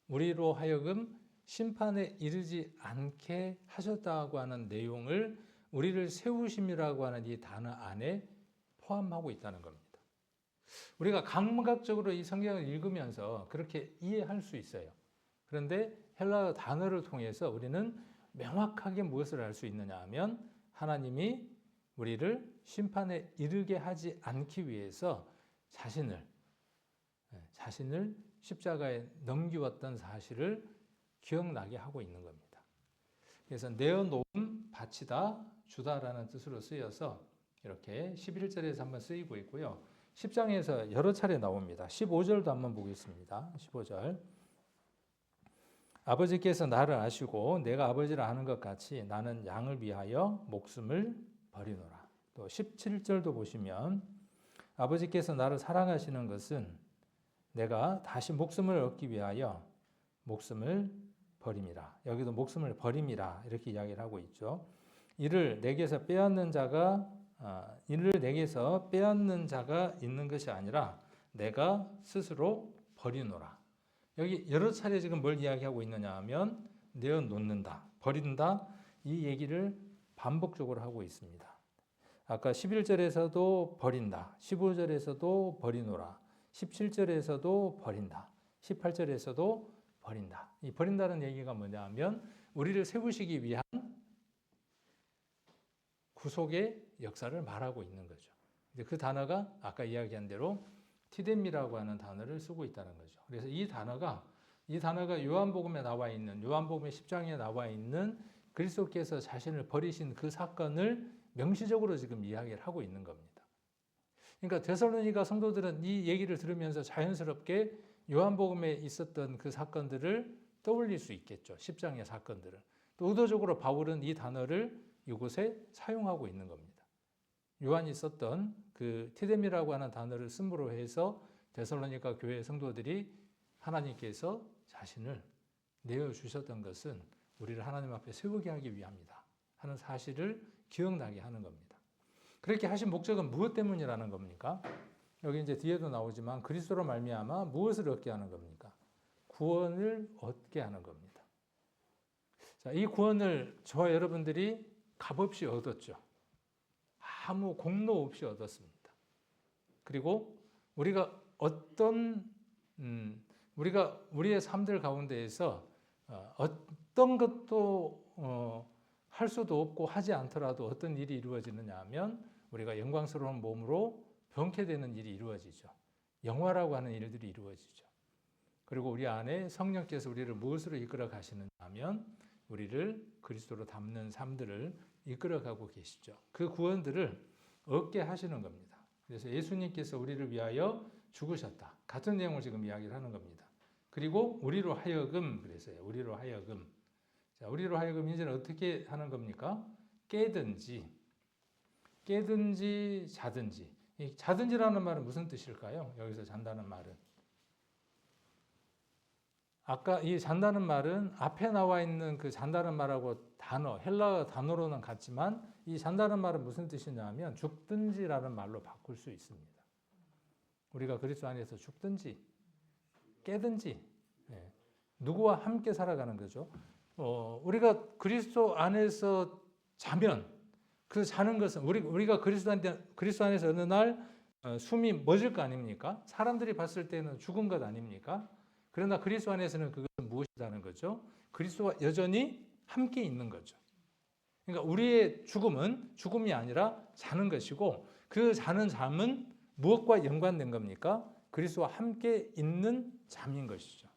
우리로 하여금 심판에 이르지 않게 하셨다고 하는 내용을 우리를 세우심이라고 하는 이 단어 안에 포함하고 있다는 겁니다. 우리가 감각적으로 이 성경을 읽으면서 그렇게 이해할 수 있어요. 그런데 헬라어 단어를 통해서 우리는 명확하게 무엇을 알 수 있느냐 하면 하나님이 우리를 심판에 이르게 하지 않기 위해서 자신을 십자가에 넘기웠던 사실을 기억나게 하고 있는 겁니다. 그래서 내어놓음, 바치다, 주다라는 뜻으로 쓰여서 이렇게 11절에서 한번 쓰이고 있고요. 10장에서 여러 차례 나옵니다. 15절도 한번 보겠습니다. 15절. 아버지께서 나를 아시고 내가 아버지를 아는 것 같이 나는 양을 위하여 목숨을 버리노라. 또 17절도 보시면 아버지께서 나를 사랑하시는 것은 내가 다시 목숨을 얻기 위하여 목숨을 버림이라. 여기도 목숨을 버림이라 이렇게 이야기를 하고 있죠. 이를 내게서 빼앗는 자가 있는 것이 아니라 내가 스스로 버리노라. 여기 여러 차례 지금 뭘 이야기하고 있느냐 하면 내어놓는다, 버린다, 이 얘기를 반복적으로 하고 있습니다. 아까 11절에서도 버린다, 15절에서도 버리노라, 17절에서도 버린다, 18절에서도 버린다. 이 버린다는 얘기가 뭐냐 하면 우리를 세우시기 위한 구속의 역사를 말하고 있는 거죠. 그 단어가 아까 이야기한 대로 티데미라고 하는 단어를 쓰고 있다는 거죠. 그래서 이 단어가 요한복음에 나와 있는, 요한복음의 10장에 나와 있는 그리스도께서 자신을 버리신 그 사건을 명시적으로 지금 이야기를 하고 있는 겁니다. 그러니까 데살로니가 성도들은 이 얘기를 들으면서 자연스럽게 요한복음에 있었던 그 사건들을 떠올릴 수 있겠죠. 10장의 사건들을. 또 의도적으로 바울은 이 단어를 이곳에 사용하고 있는 겁니다. 요한이 썼던 그 티데미라고 하는 단어를 쓴으로 해서 데살로니가 교회 성도들이 하나님께서 자신을 내어주셨던 것은 우리를 하나님 앞에 세우게 하기 위함이다 하는 사실을 기억나게 하는 겁니다. 그렇게 하신 목적은 무엇 때문이라는 겁니까? 여기 이제 뒤에도 나오지만 그리스도로 말미암아 무엇을 얻게 하는 겁니까? 구원을 얻게 하는 겁니다. 자, 이 구원을 저와 여러분들이 값없이 얻었죠. 아무 공로 없이 얻었습니다. 그리고 우리가 우리의 삶들 가운데에서 어떤 것도 할 수도 없고 하지 않더라도 어떤 일이 이루어지느냐 하면 우리가 영광스러운 몸으로 병쾌되는 일이 이루어지죠. 영화라고 하는 일들이 이루어지죠. 그리고 우리 안에 성령께서 우리를 무엇으로 이끌어 가시느냐 하면 우리를 그리스도로 닮는 삶들을 이끌어가고 계시죠. 그 구원들을 얻게 하시는 겁니다. 그래서 예수님께서 우리를 위하여 죽으셨다. 같은 내용을 지금 이야기를 하는 겁니다. 그리고 우리로 하여금 그래서요. 우리로 하여금. 자, 우리로 하여금 이제는 어떻게 하는 겁니까? 깨든지 자든지. 이 자든지라는 말은 무슨 뜻일까요? 여기서 잔다는 말은. 아까 이 잔다는 말은 앞에 나와 있는 그 잔다는 말하고 단어, 헬라어 단어로는 같지만 이 잔다는 말은 무슨 뜻이냐 하면 죽든지라는 말로 바꿀 수 있습니다. 우리가 그리스도 안에서 죽든지 깨든지 누구와 함께 살아가는 거죠. 우리가 그리스도 안에서 자면 그 자는 것은 우리가 그리스도 안에서 어느 날 숨이 멎을 거 아닙니까? 사람들이 봤을 때는 죽은 것 아닙니까? 그러나 그리스도 안에서는 그것은 무엇이라는 거죠? 그리스도와 여전히 함께 있는 거죠. 그러니까 우리의 죽음은 죽음이 아니라 자는 것이고 그 자는 잠은 무엇과 연관된 겁니까? 그리스도와 함께 있는 잠인 것이죠.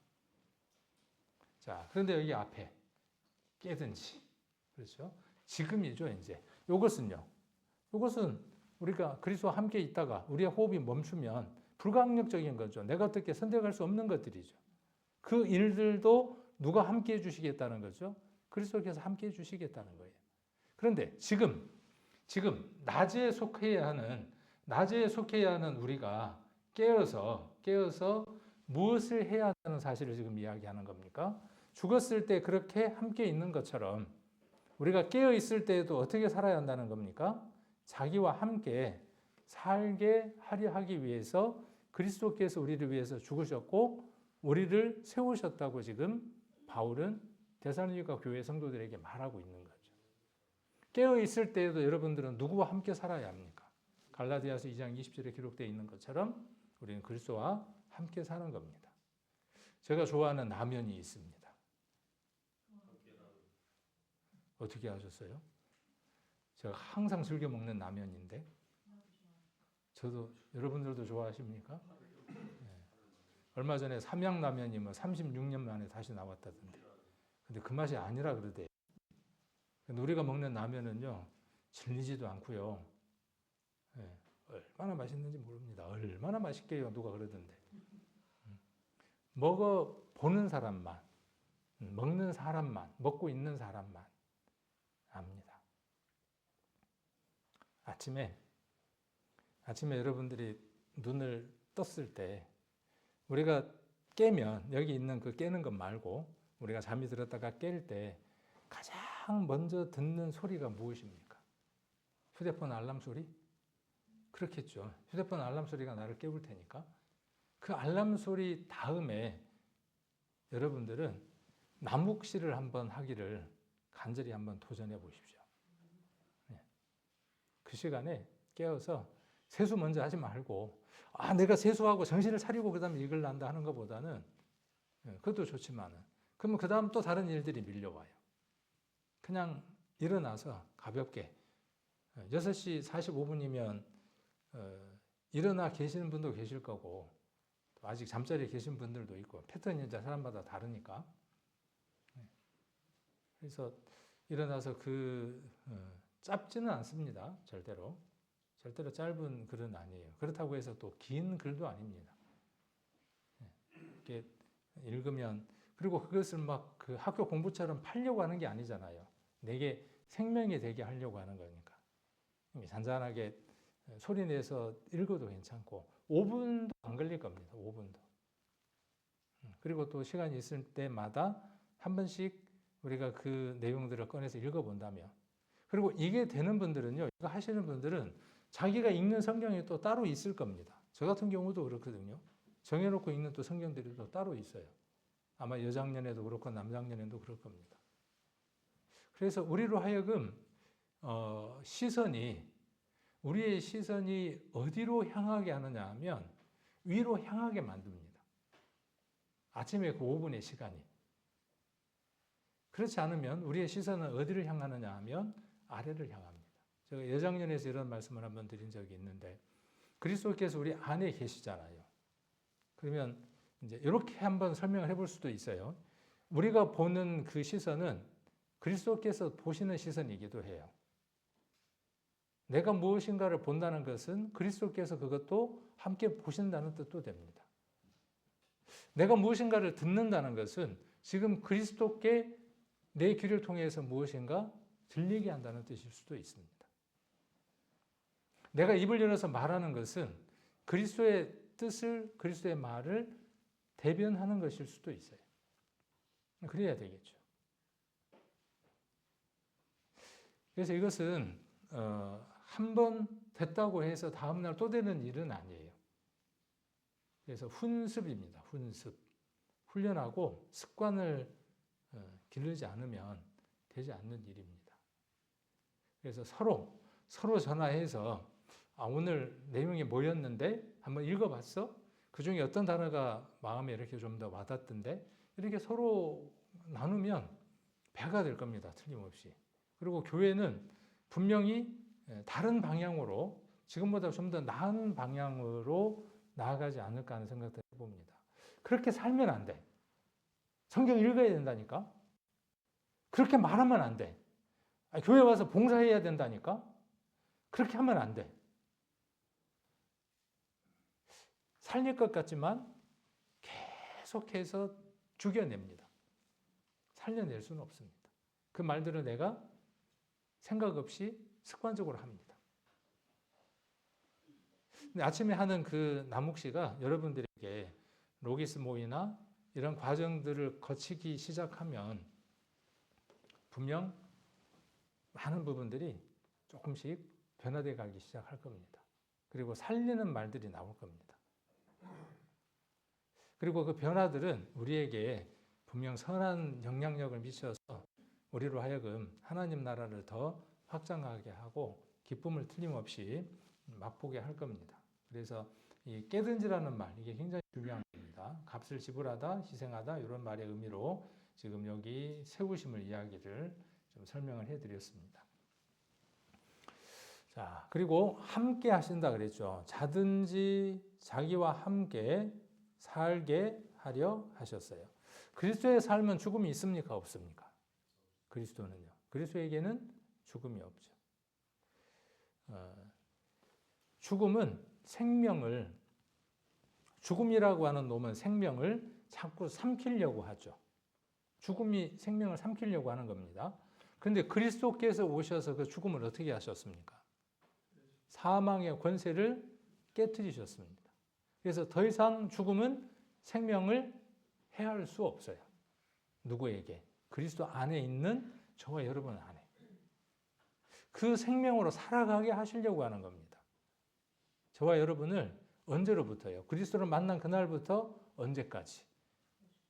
자, 그런데 여기 앞에 깨든지 그렇죠? 지금이죠, 이제. 이것은 우리가 그리스도와 함께 있다가 우리의 호흡이 멈추면 불가항력적인 거죠. 내가 어떻게 선택할 수 없는 것들이죠. 그 일들도 누가 함께 해주시겠다는 거죠? 그리스도께서 함께 해주시겠다는 거예요. 그런데 지금 낮에 속해야 하는 우리가 깨어서 무엇을 해야 하는 사실을 지금 이야기하는 겁니까? 죽었을 때 그렇게 함께 있는 것처럼 우리가 깨어 있을 때에도 어떻게 살아야 한다는 겁니까? 자기와 함께 살게 하려 하기 위해서 그리스도께서 우리를 위해서 죽으셨고 우리를 세우셨다고 지금 바울은 데살로니가 교회 성도들에게 말하고 있는 거죠. 깨어 있을 때에도 여러분들은 누구와 함께 살아야 합니까? 갈라디아서 2장 20절에 기록되어 있는 것처럼 우리는 그리스도와 함께 사는 겁니다. 제가 좋아하는 라면이 있습니다. 어떻게 하셨어요? 제가 항상 즐겨 먹는 라면인데 저도 여러분들도 좋아하십니까? 네. 얼마 전에 삼양라면이 36년 만에 다시 나왔다던데. 근데 그 맛이 아니라 그러대요. 근데 우리가 먹는 라면은요 질리지도 않고요. 네. 얼마나 맛있는지 모릅니다. 얼마나 맛있게요 누가 그러던데. 먹어보는 사람만, 먹는 사람만, 먹고 있는 사람만 압니다. 아침에 여러분들이 눈을 떴을 때 우리가 깨면 여기 있는 그 깨는 것 말고 우리가 잠이 들었다가 깰 때 가장 먼저 듣는 소리가 무엇입니까? 휴대폰 알람 소리? 그렇겠죠. 휴대폰 알람 소리가 나를 깨울 테니까 그 알람 소리 다음에 여러분들은 나묵시를 한번 하기를 간절히 한번 도전해 보십시오. 그 시간에 깨어서 세수 먼저 하지 말고 내가 세수하고 정신을 차리고 그다음에 이걸 난다 하는 것보다는 그것도 좋지만은 그러면 그다음 또 다른 일들이 밀려와요. 그냥 일어나서 가볍게 6시 45분이면 일어나 계시는 분도 계실 거고 아직 잠자리에 계신 분들도 있고 패턴이 이제 사람마다 다르니까 그래서 일어나서 짧지는 않습니다. 절대로 짧은 글은 아니에요. 그렇다고 해서 또 긴 글도 아닙니다. 이렇게 읽으면 그리고 그것을 막 그 학교 공부처럼 팔려고 하는 게 아니잖아요. 내게 생명이 되게 하려고 하는 거니까. 잔잔하게 소리 내서 읽어도 괜찮고 5분도 안 걸릴 겁니다. 5분도. 그리고 또 시간이 있을 때마다 한 번씩 우리가 그 내용들을 꺼내서 읽어본다면 그리고 이게 되는 분들은요. 이거 하시는 분들은 자기가 읽는 성경이 또 따로 있을 겁니다. 저 같은 경우도 그렇거든요. 정해놓고 읽는 또 성경들이 또 따로 있어요. 아마 여장년에도 그렇고 남장년에도 그럴 겁니다. 그래서 우리로 하여금 우리의 시선이 어디로 향하게 하느냐 하면 위로 향하게 만듭니다. 아침에 그 5분의 시간이. 그렇지 않으면 우리의 시선은 어디를 향하느냐 하면 아래를 향합니다. 제가 여장년에서 이런 말씀을 한번 드린 적이 있는데 그리스도께서 우리 안에 계시잖아요. 그러면 이제 이렇게 한번 설명을 해볼 수도 있어요. 우리가 보는 그 시선은 그리스도께서 보시는 시선이기도 해요. 내가 무엇인가를 본다는 것은 그리스도께서 그것도 함께 보신다는 뜻도 됩니다. 내가 무엇인가를 듣는다는 것은 지금 그리스도께 내 귀를 통해서 무엇인가 들리게 한다는 뜻일 수도 있습니다. 내가 입을 열어서 말하는 것은 그리스도의 뜻을, 그리스도의 말을 대변하는 것일 수도 있어요. 그래야 되겠죠. 그래서 이것은 한 번 됐다고 해서 다음날 또 되는 일은 아니에요. 그래서 훈습입니다. 훈습. 훈련하고 습관을 기르지 않으면 되지 않는 일입니다. 그래서 서로 전화해서 오늘 내용이 뭐였는데 한번 읽어봤어? 그 중에 어떤 단어가 마음에 이렇게 좀 더 와닿던데 이렇게 서로 나누면 배가 될 겁니다. 틀림없이. 그리고 교회는 분명히 다른 방향으로 지금보다 좀 더 나은 방향으로 나아가지 않을까 하는 생각도 해봅니다. 그렇게 살면 안 돼. 성경 읽어야 된다니까. 그렇게 말하면 안 돼. 교회 와서 봉사해야 된다니까. 그렇게 하면 안 돼. 살릴 것 같지만 계속해서 죽여냅니다. 살려낼 수는 없습니다. 그 말들을 내가 생각 없이 습관적으로 합니다. 근데 아침에 하는 그 나묵시가 여러분들에게 로기스 모이나 이런 과정들을 거치기 시작하면 분명 많은 부분들이 조금씩 변화되어 가기 시작할 겁니다. 그리고 살리는 말들이 나올 겁니다. 그리고 그 변화들은 우리에게 분명 선한 영향력을 미쳐서 우리로 하여금 하나님 나라를 더 확장하게 하고 기쁨을 틀림없이 맛보게 할 겁니다. 그래서 이 깨든지라는 말, 이게 굉장히 중요한 겁니다. 값을 지불하다, 희생하다 이런 말의 의미로 지금 여기 세우심을 이야기를 좀 설명을 해드렸습니다. 자, 그리고 함께 하신다 그랬죠. 자든지 자기와 함께 살게 하려 하셨어요. 그리스도의 삶은 죽음이 있습니까? 없습니까? 그리스도는요. 그리스도에게는 죽음이 없죠. 죽음은 죽음이라고 하는 놈은 생명을 자꾸 삼키려고 하죠. 죽음이 생명을 삼키려고 하는 겁니다. 그런데 그리스도께서 오셔서 그 죽음을 어떻게 하셨습니까? 사망의 권세를 깨뜨리셨습니다. 그래서 더 이상 죽음은 생명을 해할 수 없어요. 누구에게? 그리스도 안에 있는 저와 여러분 안에. 그 생명으로 살아가게 하시려고 하는 겁니다. 저와 여러분을 언제로부터요? 그리스도를 만난 그날부터 언제까지?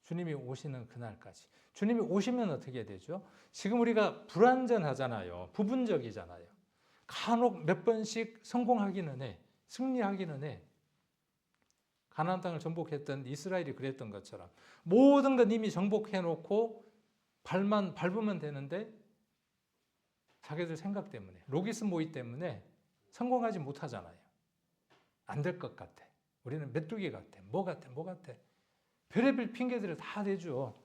주님이 오시는 그날까지. 주님이 오시면 어떻게 되죠? 지금 우리가 불완전하잖아요. 부분적이잖아요. 간혹 몇 번씩 성공하기는 해. 승리하기는 해. 가나안 땅을 정복했던 이스라엘이 그랬던 것처럼 모든 것 이미 정복해놓고 발만 밟으면 되는데 자기들 생각 때문에, 로기스 모의 때문에 성공하지 못하잖아요. 안 될 것 같아. 우리는 메뚜기 같아. 뭐 같아. 별의별 핑계들을 다 대죠.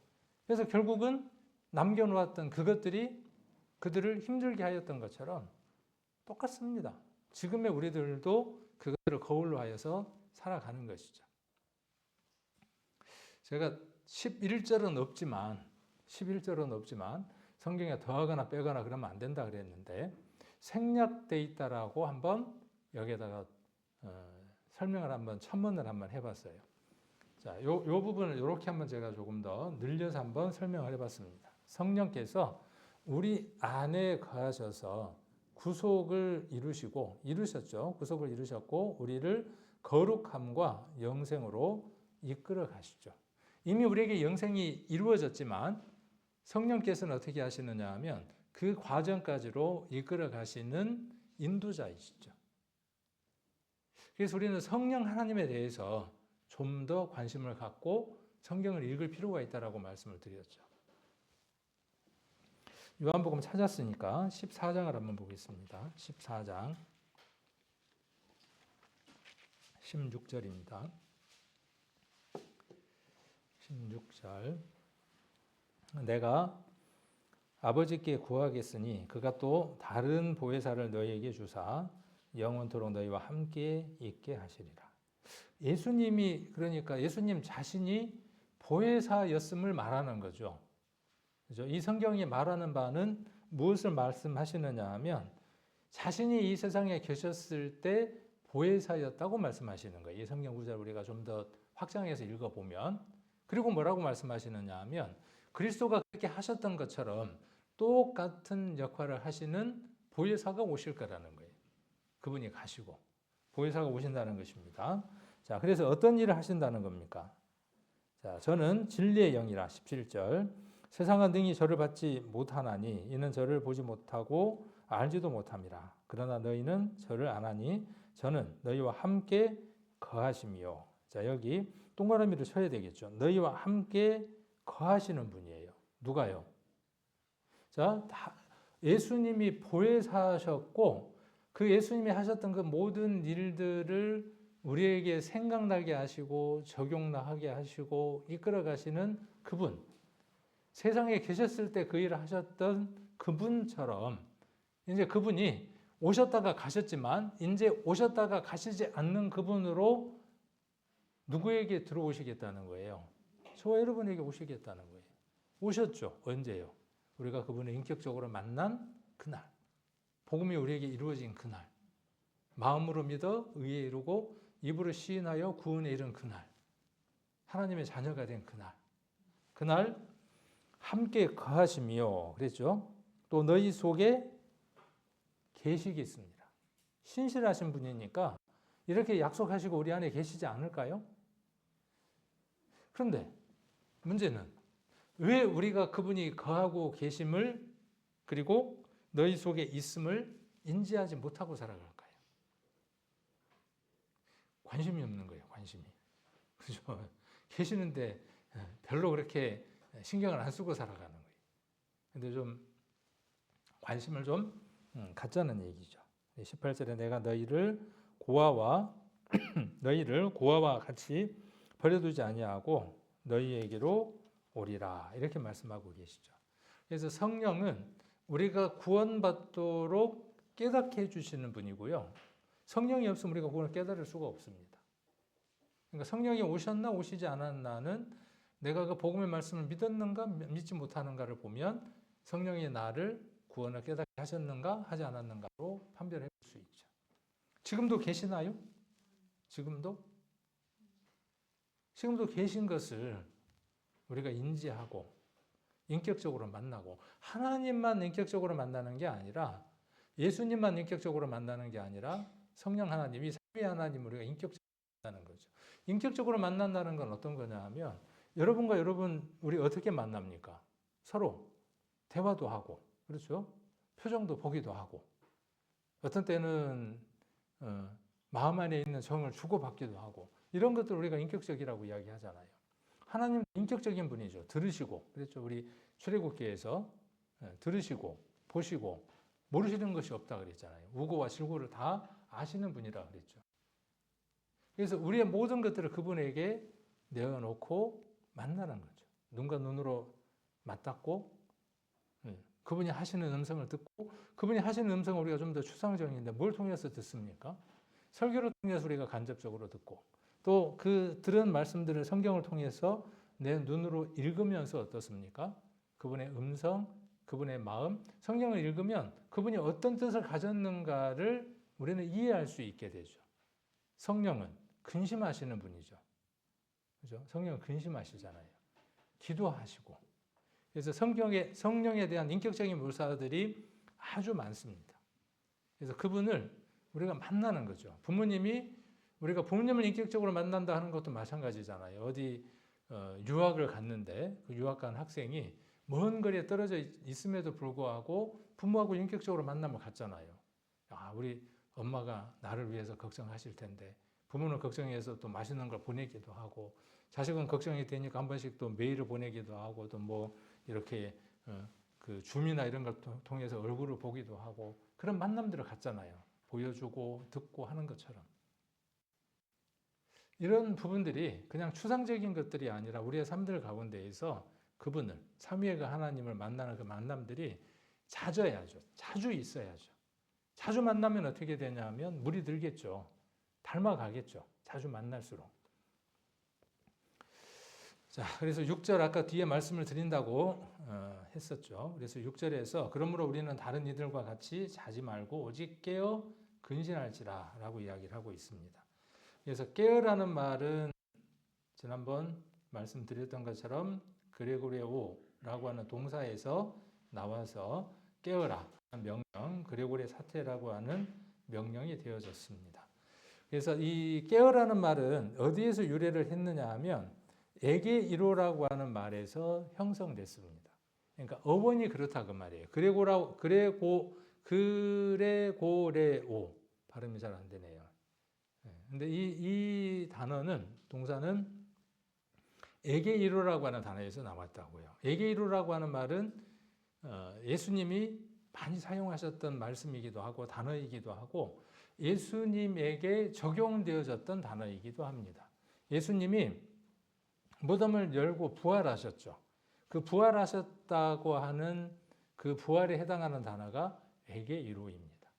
그래서 결국은 남겨놓았던 그것들이 그들을 힘들게 하였던 것처럼 똑같습니다. 지금의 우리들도 그것들을 거울로 하여서 살아가는 것이죠. 제가 11절은 없지만 성경에 더하거나 빼거나 그러면 안 된다 그랬는데 생략돼 있다라고 한번 여기에다가 설명을 한번 첨언을 한번 해봤어요. 자, 요 부분을 이렇게 한번 제가 조금 더 늘려서 한번 설명을 해봤습니다. 성령께서 우리 안에 거하셔서 구속을 이루셨죠. 구속을 이루셨고 우리를 거룩함과 영생으로 이끌어 가시죠. 이미 우리에게 영생이 이루어졌지만 성령께서는 어떻게 하시느냐 하면 그 과정까지로 이끌어 가시는 인도자이시죠. 그래서 우리는 성령 하나님에 대해서 좀 더 관심을 갖고 성경을 읽을 필요가 있다라고 말씀을 드렸죠. 요한복음 찾았으니까 14장을 한번 보겠습니다. 14장 16절입니다. 16절 내가 아버지께 구하겠으니 그가 또 다른 보혜사를 너희에게 주사 영원토록 너희와 함께 있게 하시리라. 그러니까 예수님 자신이 보혜사였음을 말하는 거죠. 그죠? 이 성경이 말하는 바는 무엇을 말씀하시느냐 하면 자신이 이 세상에 계셨을 때 보혜사였다고 말씀하시는 거예요. 이 성경 구절을 우리가 좀 더 확장해서 읽어보면 그리고 뭐라고 말씀하시느냐 하면 그리스도가 그렇게 하셨던 것처럼 똑같은 역할을 하시는 보혜사가 오실 거라는 거예요. 그분이 가시고 보혜사가 오신다는 것입니다. 자, 그래서 어떤 일을 하신다는 겁니까? 자, 저는 진리의 영이라 17절 세상은 능히 저를 받지 못하나니 이는 저를 보지 못하고 알지도 못함이라. 그러나 너희는 저를 아나니 저는 너희와 함께 거하심이요. 자, 여기 동그라미를 쳐야 되겠죠. 너희와 함께 거하시는 분이에요. 누가요? 자, 예수님이 보혜사셨고 그 예수님이 하셨던 그 모든 일들을 우리에게 생각나게 하시고 적용하게 하시고 이끌어 가시는 그분, 세상에 계셨을 때 그 일을 하셨던 그분처럼 이제 그분이 오셨다가 가셨지만 이제 오셨다가 가시지 않는 그분으로 누구에게 들어오시겠다는 거예요? 저와 여러분에게 오시겠다는 거예요. 오셨죠? 언제요? 우리가 그분을 인격적으로 만난 그날, 복음이 우리에게 이루어진 그날, 마음으로 믿어 의에 이르고 입으로 시인하여 구원에 이른 그날, 하나님의 자녀가 된 그날 함께 거하심이요. 그랬죠? 또 너희 속에 계시겠습니다. 신실하신 분이니까 이렇게 약속하시고 우리 안에 계시지 않을까요? 그런데 문제는 왜 우리가 그분이 거하고 계심을 그리고 너희 속에 있음을 인지하지 못하고 살아갈까요? 관심이 없는 거예요. 관심이. 그죠? 계시는데 별로 그렇게 신경을 안 쓰고 살아가는 거예요. 근데 좀 관심을 좀 갖자는 얘기죠. 18절에 내가 너희를 고아와 같이 버려두지 아니하고 너희에게로 오리라 이렇게 말씀하고 계시죠. 그래서 성령은 우리가 구원받도록 깨닫게 해주시는 분이고요. 성령이 없으면 우리가 그걸 깨달을 수가 없습니다. 그러니까 성령이 오셨나 오시지 않았나는 내가 그 복음의 말씀을 믿었는가 믿지 못하는가를 보면 성령이 나를 구원을 깨닫게 하셨는가 하지 않았는가로 판별해 볼 수 있죠. 지금도 계시나요? 지금도 계신 것을 우리가 인지하고 인격적으로 만나고 하나님만 인격적으로 만나는 게 아니라 예수님만 인격적으로 만나는 게 아니라 성령 하나님이 삼위 하나님 우리가 인격적으로 만나는 거죠. 인격적으로 만난다는 건 어떤 거냐 하면 여러분과 여러분 우리 어떻게 만납니까? 서로 대화도 하고, 그렇죠? 표정도 보기도 하고, 어떤 때는 마음 안에 있는 정을 주고받기도 하고, 이런 것들 우리가 인격적이라고 이야기하잖아요. 하나님 인격적인 분이죠. 들으시고, 그랬죠. 우리 출애굽기에서 들으시고 보시고 모르시는 것이 없다 그랬잖아요. 우고와 실고를 다 아시는 분이라 그랬죠. 그래서 우리의 모든 것들을 그분에게 내어놓고 만나는 거죠. 눈과 눈으로 맞닿고 그분이 하시는 음성을 듣고, 그분이 하시는 음성을 우리가 좀 더 추상적인데 뭘 통해서 듣습니까? 설교를 통해서 우리가 간접적으로 듣고, 또 그 들은 말씀들을 성경을 통해서 내 눈으로 읽으면서 어떻습니까? 그분의 음성, 그분의 마음, 성경을 읽으면 그분이 어떤 뜻을 가졌는가를 우리는 이해할 수 있게 되죠. 성령은 근심하시는 분이죠. 그죠? 성령은 근심하시잖아요. 기도하시고. 그래서 성령에 대한 인격적인 묘사들이 아주 많습니다. 그래서 그분을 우리가 만나는 거죠. 우리가 부모님을 인격적으로 만난다 하는 것도 마찬가지잖아요. 어디 유학을 갔는데 그 유학 간 학생이 먼 거리에 떨어져 있음에도 불구하고 부모하고 인격적으로 만남을 갖잖아요. 아, 우리 엄마가 나를 위해서 걱정하실 텐데, 부모는 걱정해서 또 맛있는 걸 보내기도 하고, 자식은 걱정이 되니까 한 번씩 또 메일을 보내기도 하고, 또 뭐 이렇게 그 줌이나 이런 걸 통해서 얼굴을 보기도 하고, 그런 만남들을 갖잖아요. 보여주고 듣고 하는 것처럼. 이런 부분들이 그냥 추상적인 것들이 아니라 우리의 삶들 가운데에서 그분을, 삼위의 그 하나님을 만나는 그 만남들이 잦아야죠. 자주 있어야죠. 자주 만나면 어떻게 되냐면 물이 들겠죠. 닮아가겠죠. 자주 만날수록. 자, 그래서 6절 아까 뒤에 말씀을 드린다고 했었죠. 그래서 6절에서 그러므로 우리는 다른 이들과 같이 자지 말고 오직 깨어 근신할지라 라고 이야기를 하고 있습니다. 그래서 깨어라는 말은 지난번 말씀드렸던 것처럼 그레고레오라고 하는 동사에서 나와서 깨어라 명령, 그레고레 사태라고 하는 명령이 되어졌습니다. 그래서 이 깨어라는 말은 어디에서 유래를 했느냐 하면 에게 이로라고 하는 말에서 형성됐습니다. 그러니까 어원이 그렇다 그 말이에요. 그레고레오 발음이 잘 안 되네요. 근데 이 단어는, 동사는 에게 이로라고 하는 단어에서 나왔다고요. 에게 이로라고 하는 말은 예수님이 많이 사용하셨던 말씀이기도 하고 단어이기도 하고 예수님에게 적용되어졌던 단어이기도 합니다. 예수님이 무덤을 열고 부활하셨죠. 그 부활하셨다고 하는 그 부활에 해당하는 단어가 에게 이로입니다.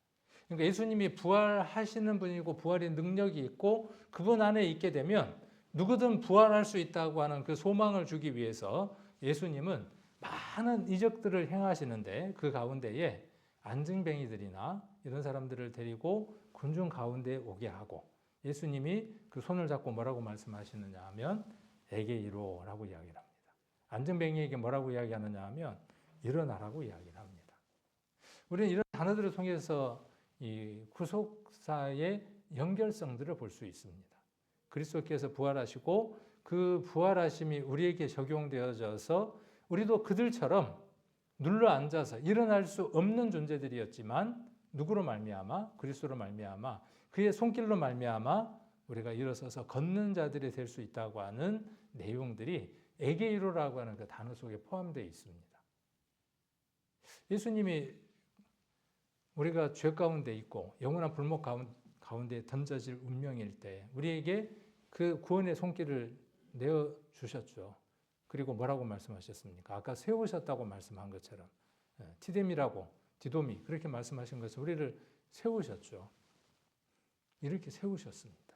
그러니까 예수님이 부활하시는 분이고 부활의 능력이 있고 그분 안에 있게 되면 누구든 부활할 수 있다고 하는 그 소망을 주기 위해서 예수님은 많은 이적들을 행하시는데 그 가운데에 안증뱅이들이나 이런 사람들을 데리고 군중 가운데에 오게 하고, 예수님이 그 손을 잡고 뭐라고 말씀하시느냐 하면 에게 이로라고 이야기를 합니다. 안증뱅이에게 뭐라고 이야기하느냐 하면 일어나라고 이야기를 합니다. 우리는 이런 단어들을 통해서 이 구속사의 연결성들을 볼 수 있습니다. 그리스도께서 부활하시고 그 부활하심이 우리에게 적용되어져서 우리도 그들처럼 눌러 앉아서 일어날 수 없는 존재들이었지만 누구로 말미암아? 그리스도로 말미암아 그의 손길로 말미암아 우리가 일어서서 걷는 자들이 될 수 있다고 하는 내용들이 에게이로라고 하는 그 단어 속에 포함되어 있습니다. 예수님이 우리가 죄 가운데 있고 영원한 불목 가운데 던져질 운명일 때 우리에게 그 구원의 손길을 내어주셨죠. 그리고 뭐라고 말씀하셨습니까? 아까 세우셨다고 말씀한 것처럼 티데미라고 디도미 그렇게 말씀하신 것처럼 우리를 세우셨죠. 이렇게 세우셨습니다.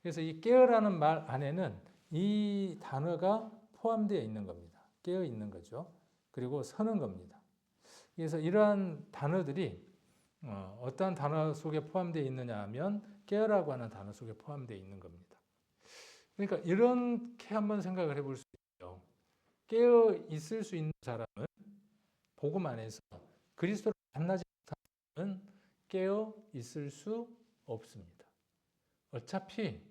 그래서 이 깨어라는 말 안에는 이 단어가 포함되어 있는 겁니다. 깨어 있는 거죠. 그리고 서는 겁니다. 그래서 이러한 단어들이 어떠한 단어 속에 포함되어 있느냐 하면 깨어라고 하는 단어 속에 포함되어 있는 겁니다. 그러니까 이렇게 한번 생각을 해볼 수 있죠. 깨어 있을 수 있는 사람은 복음 안에서 그리스도를 만나지 못하는 사람은 깨어 있을 수 없습니다. 어차피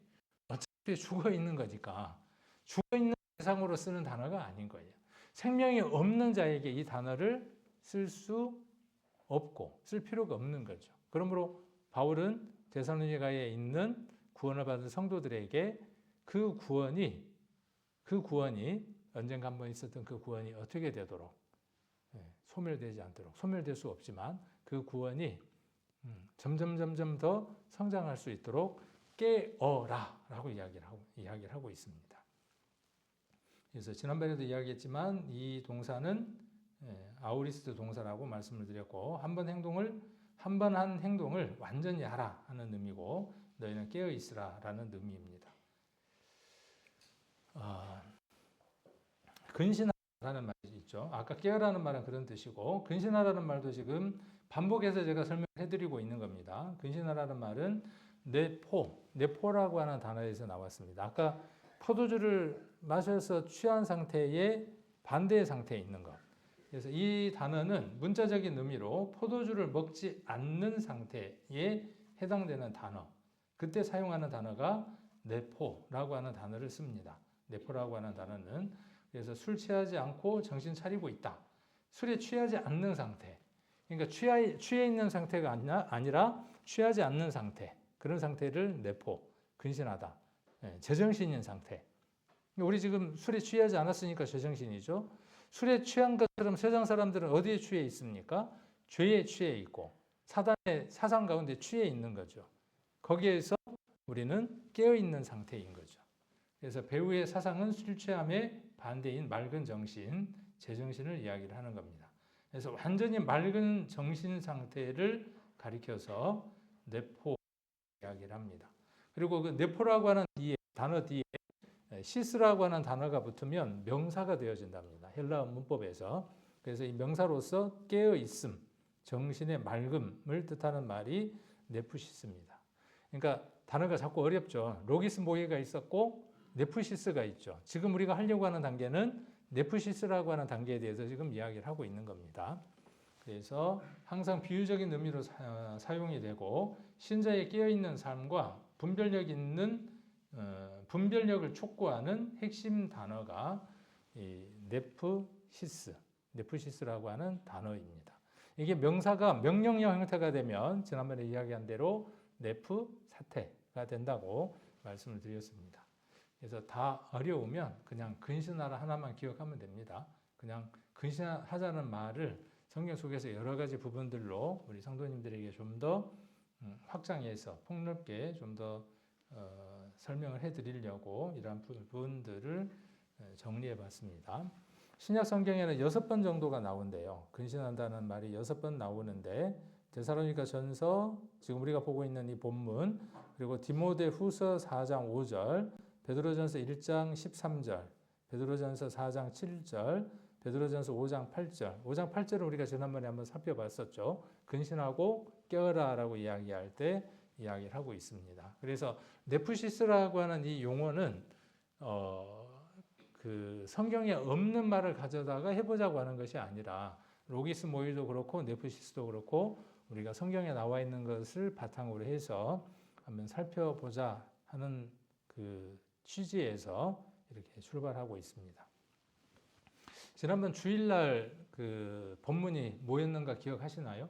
죽어 있는 거니까 죽어 있는 대상으로 쓰는 단어가 아닌 거예요. 생명이 없는 자에게 이 단어를 쓸 수 없고 쓸 필요가 없는 거죠. 그러므로 바울은 데살로니가에 있는 구원을 받은 성도들에게 그 구원이 언젠가 한번 있었던 그 구원이 어떻게 되도록 소멸되지 않도록, 소멸될 수 없지만 그 구원이 점점 더 성장할 수 있도록 깨어라라고 이야기를 하고 있습니다. 그래서 지난번에도 이야기했지만 이 동사는 아우리스트 동사라고 말씀을 드렸고 한 번 한 행동을 완전히 하라 하는 의미고 너희는 깨어 있으라라는 의미입니다. 근신하라는 말이 있죠. 아까 깨어라는 말은 그런 뜻이고 근신하라는 말도 지금 반복해서 제가 설명해드리고 있는 겁니다. 근신하라는 말은 내포라고 하는 단어에서 나왔습니다. 아까 포도주를 마셔서 취한 상태에 반대의 상태에 있는 것. 그래서 이 단어는 문자적인 의미로 포도주를 먹지 않는 상태에 해당되는 단어. 그때 사용하는 단어가 내포라고 하는 단어를 씁니다. 내포라고 하는 단어는 그래서 술 취하지 않고 정신 차리고 있다. 술에 취하지 않는 상태. 그러니까 취해 있는 상태가 아니라 취하지 않는 상태. 그런 상태를 내포, 근신하다. 제정신인 상태. 우리 지금 술에 취하지 않았으니까 제정신이죠. 술에 취한 것처럼 세상 사람들은 어디에 취해 있습니까? 죄에 취해 있고 사단의 사상 가운데 취해 있는 거죠. 거기에서 우리는 깨어있는 상태인 거죠. 그래서 배우의 사상은 술 취함의 반대인 맑은 정신, 제정신을 이야기를 하는 겁니다. 그래서 완전히 맑은 정신 상태를 가리켜서 내포 이야기를 합니다. 그리고 그 내포라고 하는 단어 뒤에 시스라고 하는 단어가 붙으면 명사가 되어진답니다. 헬라어 문법에서. 그래서 이 명사로서 깨어 있음, 정신의 맑음을 뜻하는 말이 네푸시스입니다. 그러니까 단어가 자꾸 어렵죠. 로기스 모이가 있었고 네푸시스가 있죠. 지금 우리가 하려고 하는 단계는 네푸시스라고 하는 단계에 대해서 지금 이야기를 하고 있는 겁니다. 그래서 항상 비유적인 의미로 사용이 되고 신자의 깨어있는 삶과 분별력을 촉구하는 핵심 단어가 이 네프시스라고 하는 단어입니다. 이게 명사가 명령형 형태가 되면 지난번에 이야기한 대로 네프 사태가 된다고 말씀을 드렸습니다. 그래서 다 어려우면 그냥 근신하라 하나만 기억하면 됩니다. 그냥 근신하자는 말을 성경 속에서 여러 가지 부분들로 우리 성도님들에게 좀 더 확장해서 폭넓게 좀 더 설명을 해드리려고 이러한 부분들을 정리해 봤습니다. 신약 성경에는 6번 정도가 나온대요. 근신한다는 말이 6번 나오는데 데살로니가 전서, 지금 우리가 보고 있는 이 본문, 그리고 디모데 후서 4장 5절, 베드로전서 1장 13절, 베드로전서 4장 7절, 베드로전서 5장 8절. 5장 8절을 우리가 지난번에 한번 살펴봤었죠. 근신하고 깨어라라고 이야기할 때 이야기를 하고 있습니다. 그래서 네프시스라고 하는 이 용어는 그 성경에 없는 말을 가져다가 해보자고 하는 것이 아니라 로기스 모이도 그렇고 네프시스도 그렇고 우리가 성경에 나와 있는 것을 바탕으로 해서 한번 살펴보자 하는 그 취지에서 이렇게 출발하고 있습니다. 지난번 주일날 그 본문이 뭐였는가 기억하시나요?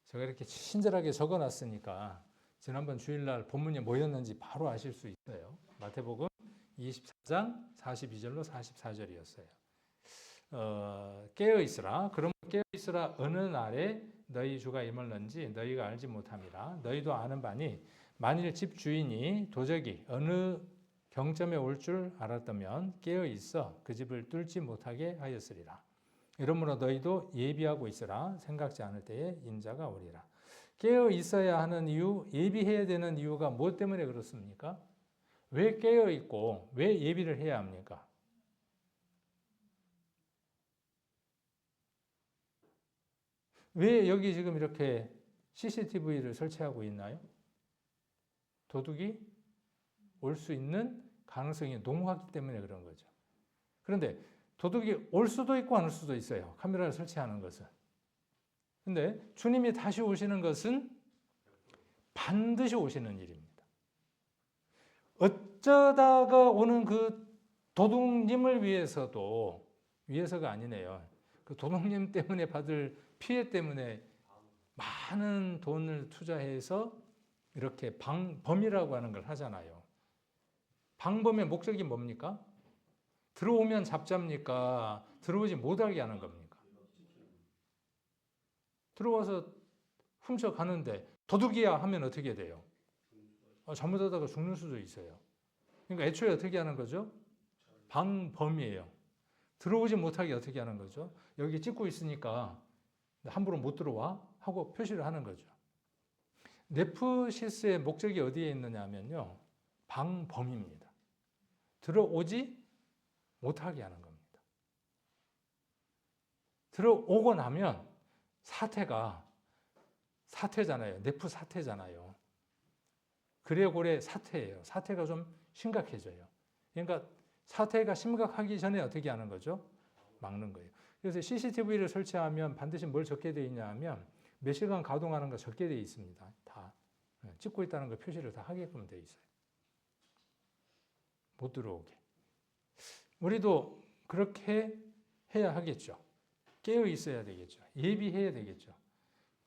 제가 이렇게 친절하게 적어놨으니까 지난번 주일날 본문이 뭐였는지 바로 아실 수 있어요. 마태복음 24장 42절로 44절이었어요. 깨어있으라. 그럼 깨어있으라. 어느 날에 너희 주가 임을는지 너희가 알지 못함이라. 너희도 아는 바니 만일 집 주인이 도적이 어느 경점에 올 줄 알았다면 깨어있어 그 집을 뚫지 못하게 하였으리라. 이러므로 너희도 예비하고 있으라. 생각지 않을 때에 인자가 오리라. 깨어 있어야 하는 이유, 예비해야 되는 이유가 무엇 때문에 그렇습니까? 왜 깨어 있고 왜 예비를 해야 합니까? 왜 여기 지금 이렇게 CCTV를 설치하고 있나요? 도둑이 올 수 있는 가능성이 농후하기 때문에 그런 거죠. 그런데 도둑이 올 수도 있고 안 올 수도 있어요. 카메라를 설치하는 것은. 근데 주님이 다시 오시는 것은 반드시 오시는 일입니다. 어쩌다가 오는 그 도둑님을 위해서가 아니네요. 그 도둑님 때문에 받을 피해 때문에 많은 돈을 투자해서 이렇게 방범이라고 하는 걸 하잖아요. 방범의 목적이 뭡니까? 들어오면 잡잡니까? 들어오지 못하게 하는 겁니까? 들어와서 훔쳐가는데 도둑이야 하면 어떻게 돼요? 잘못하다가 죽는 수도 있어요. 그러니까 애초에 어떻게 하는 거죠? 방범이에요. 들어오지 못하게 어떻게 하는 거죠? 여기 찍고 있으니까 함부로 못 들어와 하고 표시를 하는 거죠. 네프시스의 목적이 어디에 있느냐 하면요. 방범입니다. 들어오지 못하게 하는 겁니다. 들어오고 나면 사태잖아요. 네프 사태잖아요. 그레고레 사태예요. 사태가 좀 심각해져요. 그러니까 사태가 심각하기 전에 어떻게 하는 거죠? 막는 거예요. 그래서 CCTV를 설치하면 반드시 뭘 적게 되어 있냐 하면 몇 시간 가동하는 거 적게 되어 있습니다. 다 찍고 있다는 거 표시를 다 하게끔 되어 있어요. 못 들어오게. 우리도 그렇게 해야 하겠죠. 깨어 있어야 되겠죠. 예비해야 되겠죠.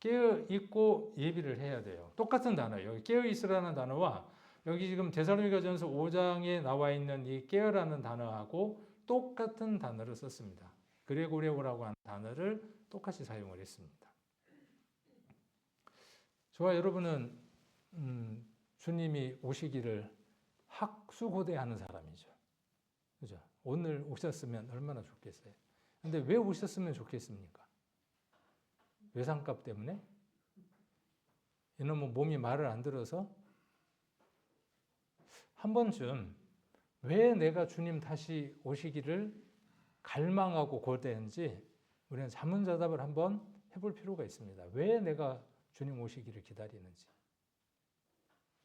깨어 있고 예비를 해야 돼요. 똑같은 단어예요. 여기 깨어 있으라는 단어와 여기 지금 데살로니가전서 5장에 나와 있는 이 깨어라는 단어하고 똑같은 단어를 썼습니다. 그레고레오라고 하는 단어를 똑같이 사용을 했습니다. 저와 여러분은 주님이 오시기를 학수고대하는 사람이죠. 그죠? 오늘 오셨으면 얼마나 좋겠어요. 근데 왜 오셨으면 좋겠습니까? 외상값 때문에? 이놈은 몸이 말을 안 들어서? 한 번쯤 왜 내가 주님 다시 오시기를 갈망하고 고대한지 우리는 자문자답을 한번 해볼 필요가 있습니다. 왜 내가 주님 오시기를 기다리는지.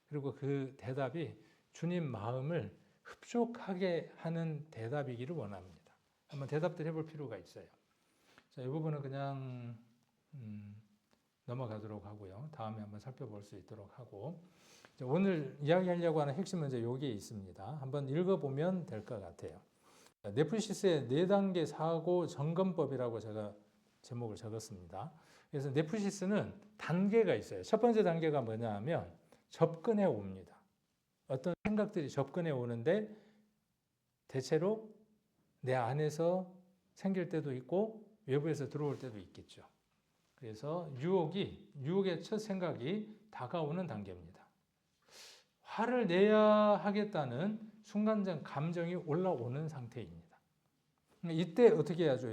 그리고 그 대답이 주님 마음을 흡족하게 하는 대답이기를 원합니다. 한번 대답들 해볼 필요가 있어요. 자, 이 부분은 그냥 넘어가도록 하고요. 다음에 한번 살펴볼 수 있도록 하고 오늘 이야기하려고 하는 핵심은 이제 여기에 있습니다. 한번 읽어보면 될 것 같아요. 네프시스의 4단계 사고 점검법이라고 제가 제목을 적었습니다. 그래서 네프시스는 단계가 있어요. 첫 번째 단계가 뭐냐 하면 접근해 옵니다. 어떤 생각들이 접근해 오는데 대체로 내 안에서 생길 때도 있고 외부에서 들어올 때도 있겠죠. 그래서 유혹의 첫 생각이 다가오는 단계입니다. 화를 내야 하겠다는 순간적 감정이 올라오는 상태입니다. 이때 어떻게 해야죠?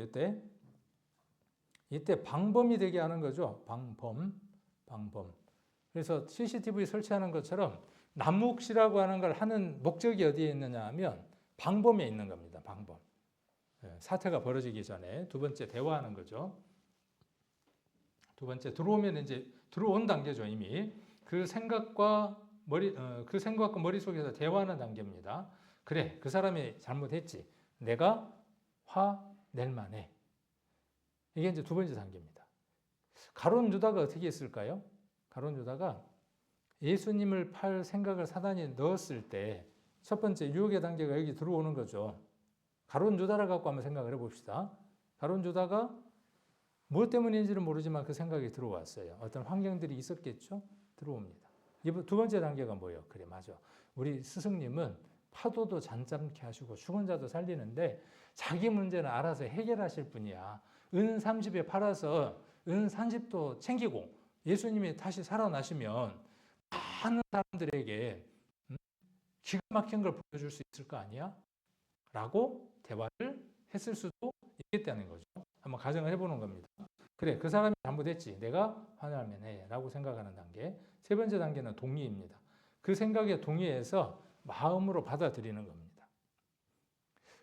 이때 방범이 되게 하는 거죠. 방범. 그래서 CCTV 설치하는 것처럼 남욱시라고 하는 걸 하는 목적이 어디에 있느냐 하면 방범에 있는 겁니다. 방범. 사태가 벌어지기 전에 두 번째 대화하는 거죠. 두 번째 들어오면 이제 들어온 단계죠. 이미 그 생각과 머릿속에서 대화하는 단계입니다. 그래, 그 사람이 잘못했지. 내가 화낼 만해. 이게 이제 두 번째 단계입니다. 가룟 유다가 어떻게 했을까요? 가룟 유다가 예수님을 팔 생각을 사단이 넣었을 때 첫 번째 유혹의 단계가 여기 들어오는 거죠. 가룟 유다를 갖고 한번 생각을 해봅시다. 가룟 유다가 무엇 때문인지는 모르지만 그 생각이 들어왔어요. 어떤 환경들이 있었겠죠? 들어옵니다. 두 번째 단계가 뭐예요? 그래, 맞아. 우리 스승님은 파도도 잔잔케 하시고 죽은 자도 살리는데 자기 문제는 알아서 해결하실 분이야. 은 30에 팔아서 은 30도 챙기고 예수님이 다시 살아나시면 많은 사람들에게 기가 막힌 걸 보여줄 수 있을 거 아니야? 라고 대화를 했을 수도 있겠다는 거죠. 한번 가정을 해보는 겁니다. 그래, 그 사람이 잘못했지. 내가 화내면 해. 라고 생각하는 단계. 세 번째 단계는 동의입니다. 그 생각에 동의해서 마음으로 받아들이는 겁니다.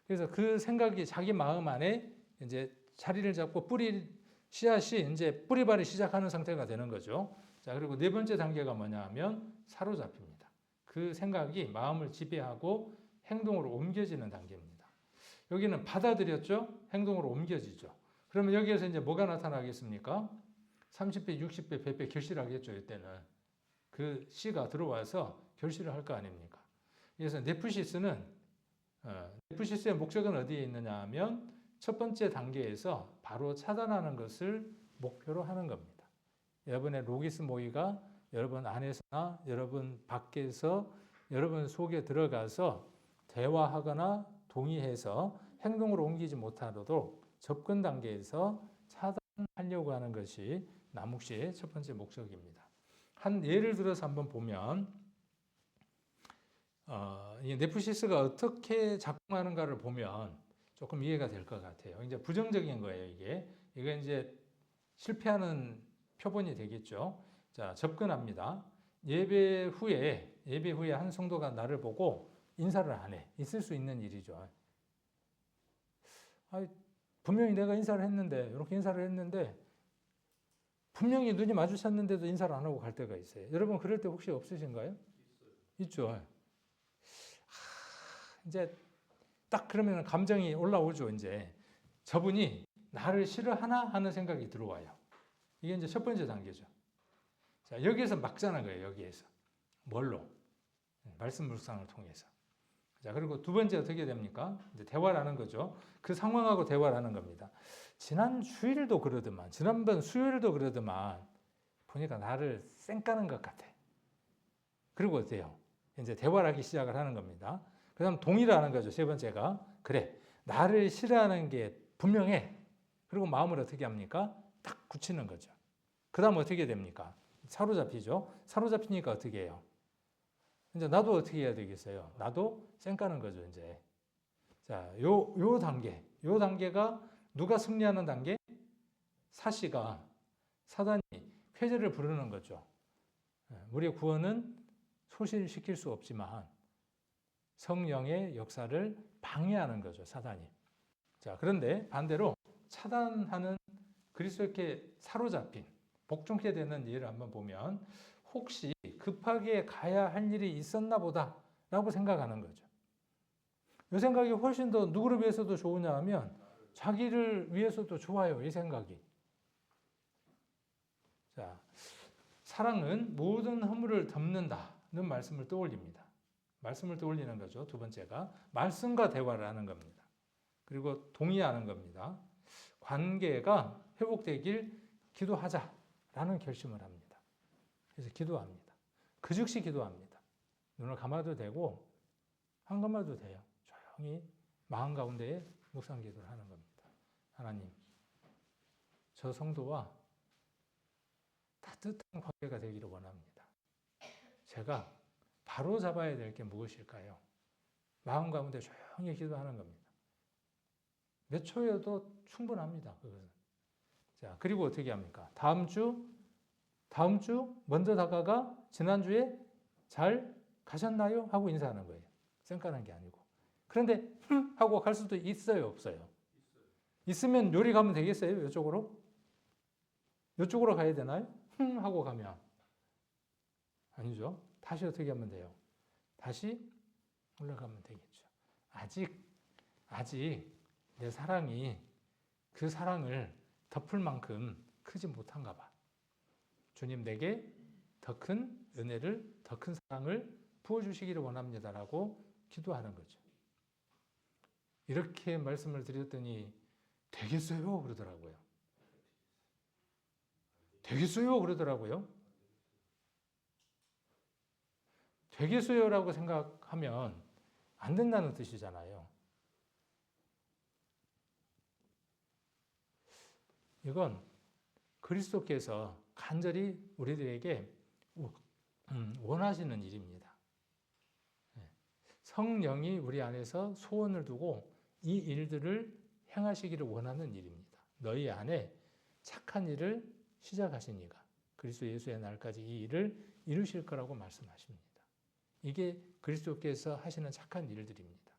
그래서 그 생각이 자기 마음 안에 이제 자리를 잡고 씨앗이 이제 뿌리발이 시작하는 상태가 되는 거죠. 자, 그리고 네 번째 단계가 뭐냐 하면 사로잡힙니다. 그 생각이 마음을 지배하고 행동으로 옮겨지는 단계입니다. 여기는 받아들였죠? 행동으로 옮겨지죠. 그러면 여기에서 이제 뭐가 나타나겠습니까? 30배, 60배, 100배 결실을 하겠죠, 이때는. 그 씨가 들어와서 결실을 할 거 아닙니까? 그래서 네프시스는 네프시스의 목적은 어디에 있느냐 하면 첫 번째 단계에서 바로 차단하는 것을 목표로 하는 겁니다. 여러분의 로기스 모의가 여러분 안에서나 여러분 밖에서 여러분 속에 들어가서 대화하거나 동의해서 행동으로 옮기지 못하도록 접근 단계에서 차단하려고 하는 것이 남욱시의 첫 번째 목적입니다. 한 예를 들어서 한번 보면 이 네프시스가 어떻게 작동하는가를 보면 조금 이해가 될 것 같아요. 이제 부정적인 거예요, 이게. 이거 이제 실패하는 표본이 되겠죠. 자, 접근합니다. 예배 후에 한 성도가 나를 보고 인사를 안 해. 있을 수 있는 일이죠. 분명히 내가 인사를 했는데, 이렇게 인사를 했는데, 분명히 눈이 마주쳤는데도 인사를 안 하고 갈 때가 있어요. 여러분, 그럴 때 혹시 없으신가요? 있죠. 이제 딱 그러면 감정이 올라오죠, 이제. 저분이 나를 싫어하나 하는 생각이 들어와요. 이게 이제 첫 번째 단계죠. 자, 여기에서 막자는 거예요, 여기에서. 뭘로? 말씀 묵상을 통해서. 자, 그리고 두 번째 어떻게 됩니까? 이제 대화를 하는 거죠. 그 상황하고 대화를 하는 겁니다. 지난 주일도 그러더만, 지난번 수요일도 그러더만, 보니까 나를 쌩까는 것 같아. 그리고 어때요? 이제 대화를 하기 시작을 하는 겁니다. 그 다음 동의를 하는 거죠. 세 번째가. 그래, 나를 싫어하는 게 분명해. 그리고 마음을 어떻게 합니까? 딱 굳히는 거죠. 그 다음 어떻게 됩니까? 사로잡히죠. 사로잡히니까 어떻게 해요? 이제 나도 어떻게 해야 되겠어요? 나도 쌩까는 거죠, 이제. 자, 요 단계가 누가 승리하는 단계? 사단이 회개를 부르는 거죠. 우리의 구원은 소실시킬 수 없지만 성령의 역사를 방해하는 거죠, 사단이. 자, 그런데 반대로 차단하는 그리스도께 사로잡힌 복종케 되는 예를 한번 보면 혹시 급하게 가야 할 일이 있었나 보다 라고 생각하는 거죠. 이 생각이 훨씬 더 누구를 위해서도 좋으냐 하면 자기를 위해서도 좋아요, 이 생각이. 자, 사랑은 모든 허물을 덮는다는 말씀을 떠올립니다. 말씀을 떠올리는 거죠. 두 번째가 말씀과 대화를 하는 겁니다. 그리고 동의하는 겁니다. 관계가 회복되길 기도하자라는 결심을 합니다. 그래서 기도합니다. 그 즉시 기도합니다. 눈을 감아도 되고 안 감아도 돼요. 조용히 마음 가운데에 묵상 기도를 하는 겁니다. 하나님, 저 성도와 따뜻한 관계가 되기를 원합니다. 제가 바로 잡아야 될 게 무엇일까요? 마음 가운데 조용히 기도하는 겁니다. 몇 초여도 충분합니다. 그것은. 자, 그리고 어떻게 합니까? 다음 주 먼저 다가가 지난주에 잘 가셨나요? 하고 인사하는 거예요. 쌩까는 게 아니고. 그런데 하고 갈 수도 있어요, 없어요? 있으면 요리 가면 되겠어요? 이쪽으로? 이쪽으로 가야 되나요? 하고 가면 아니죠. 다시 어떻게 하면 돼요? 다시 올라가면 되겠죠. 아직 내 사랑이 그 사랑을 덮을 만큼 크지 못한가 봐. 주님 내게 더 큰 은혜를, 더 큰 사랑을 부어주시기를 원합니다라고 기도하는 거죠. 이렇게 말씀을 드렸더니 되겠어요? 그러더라고요. 되겠어요? 그러더라고요. 되겠어요라고 생각하면 안 된다는 뜻이잖아요. 이건 그리스도께서 간절히 우리들에게 원하시는 일입니다. 성령이 우리 안에서 소원을 두고 이 일들을 행하시기를 원하는 일입니다. 너희 안에 착한 일을 시작하시니가 그리스도 예수의 날까지 이 일을 이루실 거라고 말씀하십니다. 이게 그리스도께서 하시는 착한 일들입니다.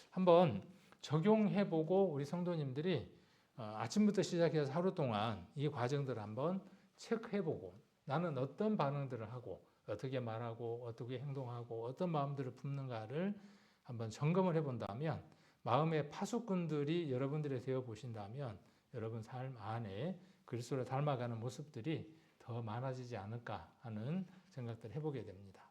한번 적용해보고 우리 성도님들이 아침부터 시작해서 하루 동안 이 과정들을 한번 체크해보고 나는 어떤 반응들을 하고 어떻게 말하고 어떻게 행동하고 어떤 마음들을 품는가를 한번 점검을 해본다면 마음의 파수꾼들이 여러분들이 되어 보신다면 여러분 삶 안에 그리스도를 닮아가는 모습들이 더 많아지지 않을까 하는 생각들을 해보게 됩니다.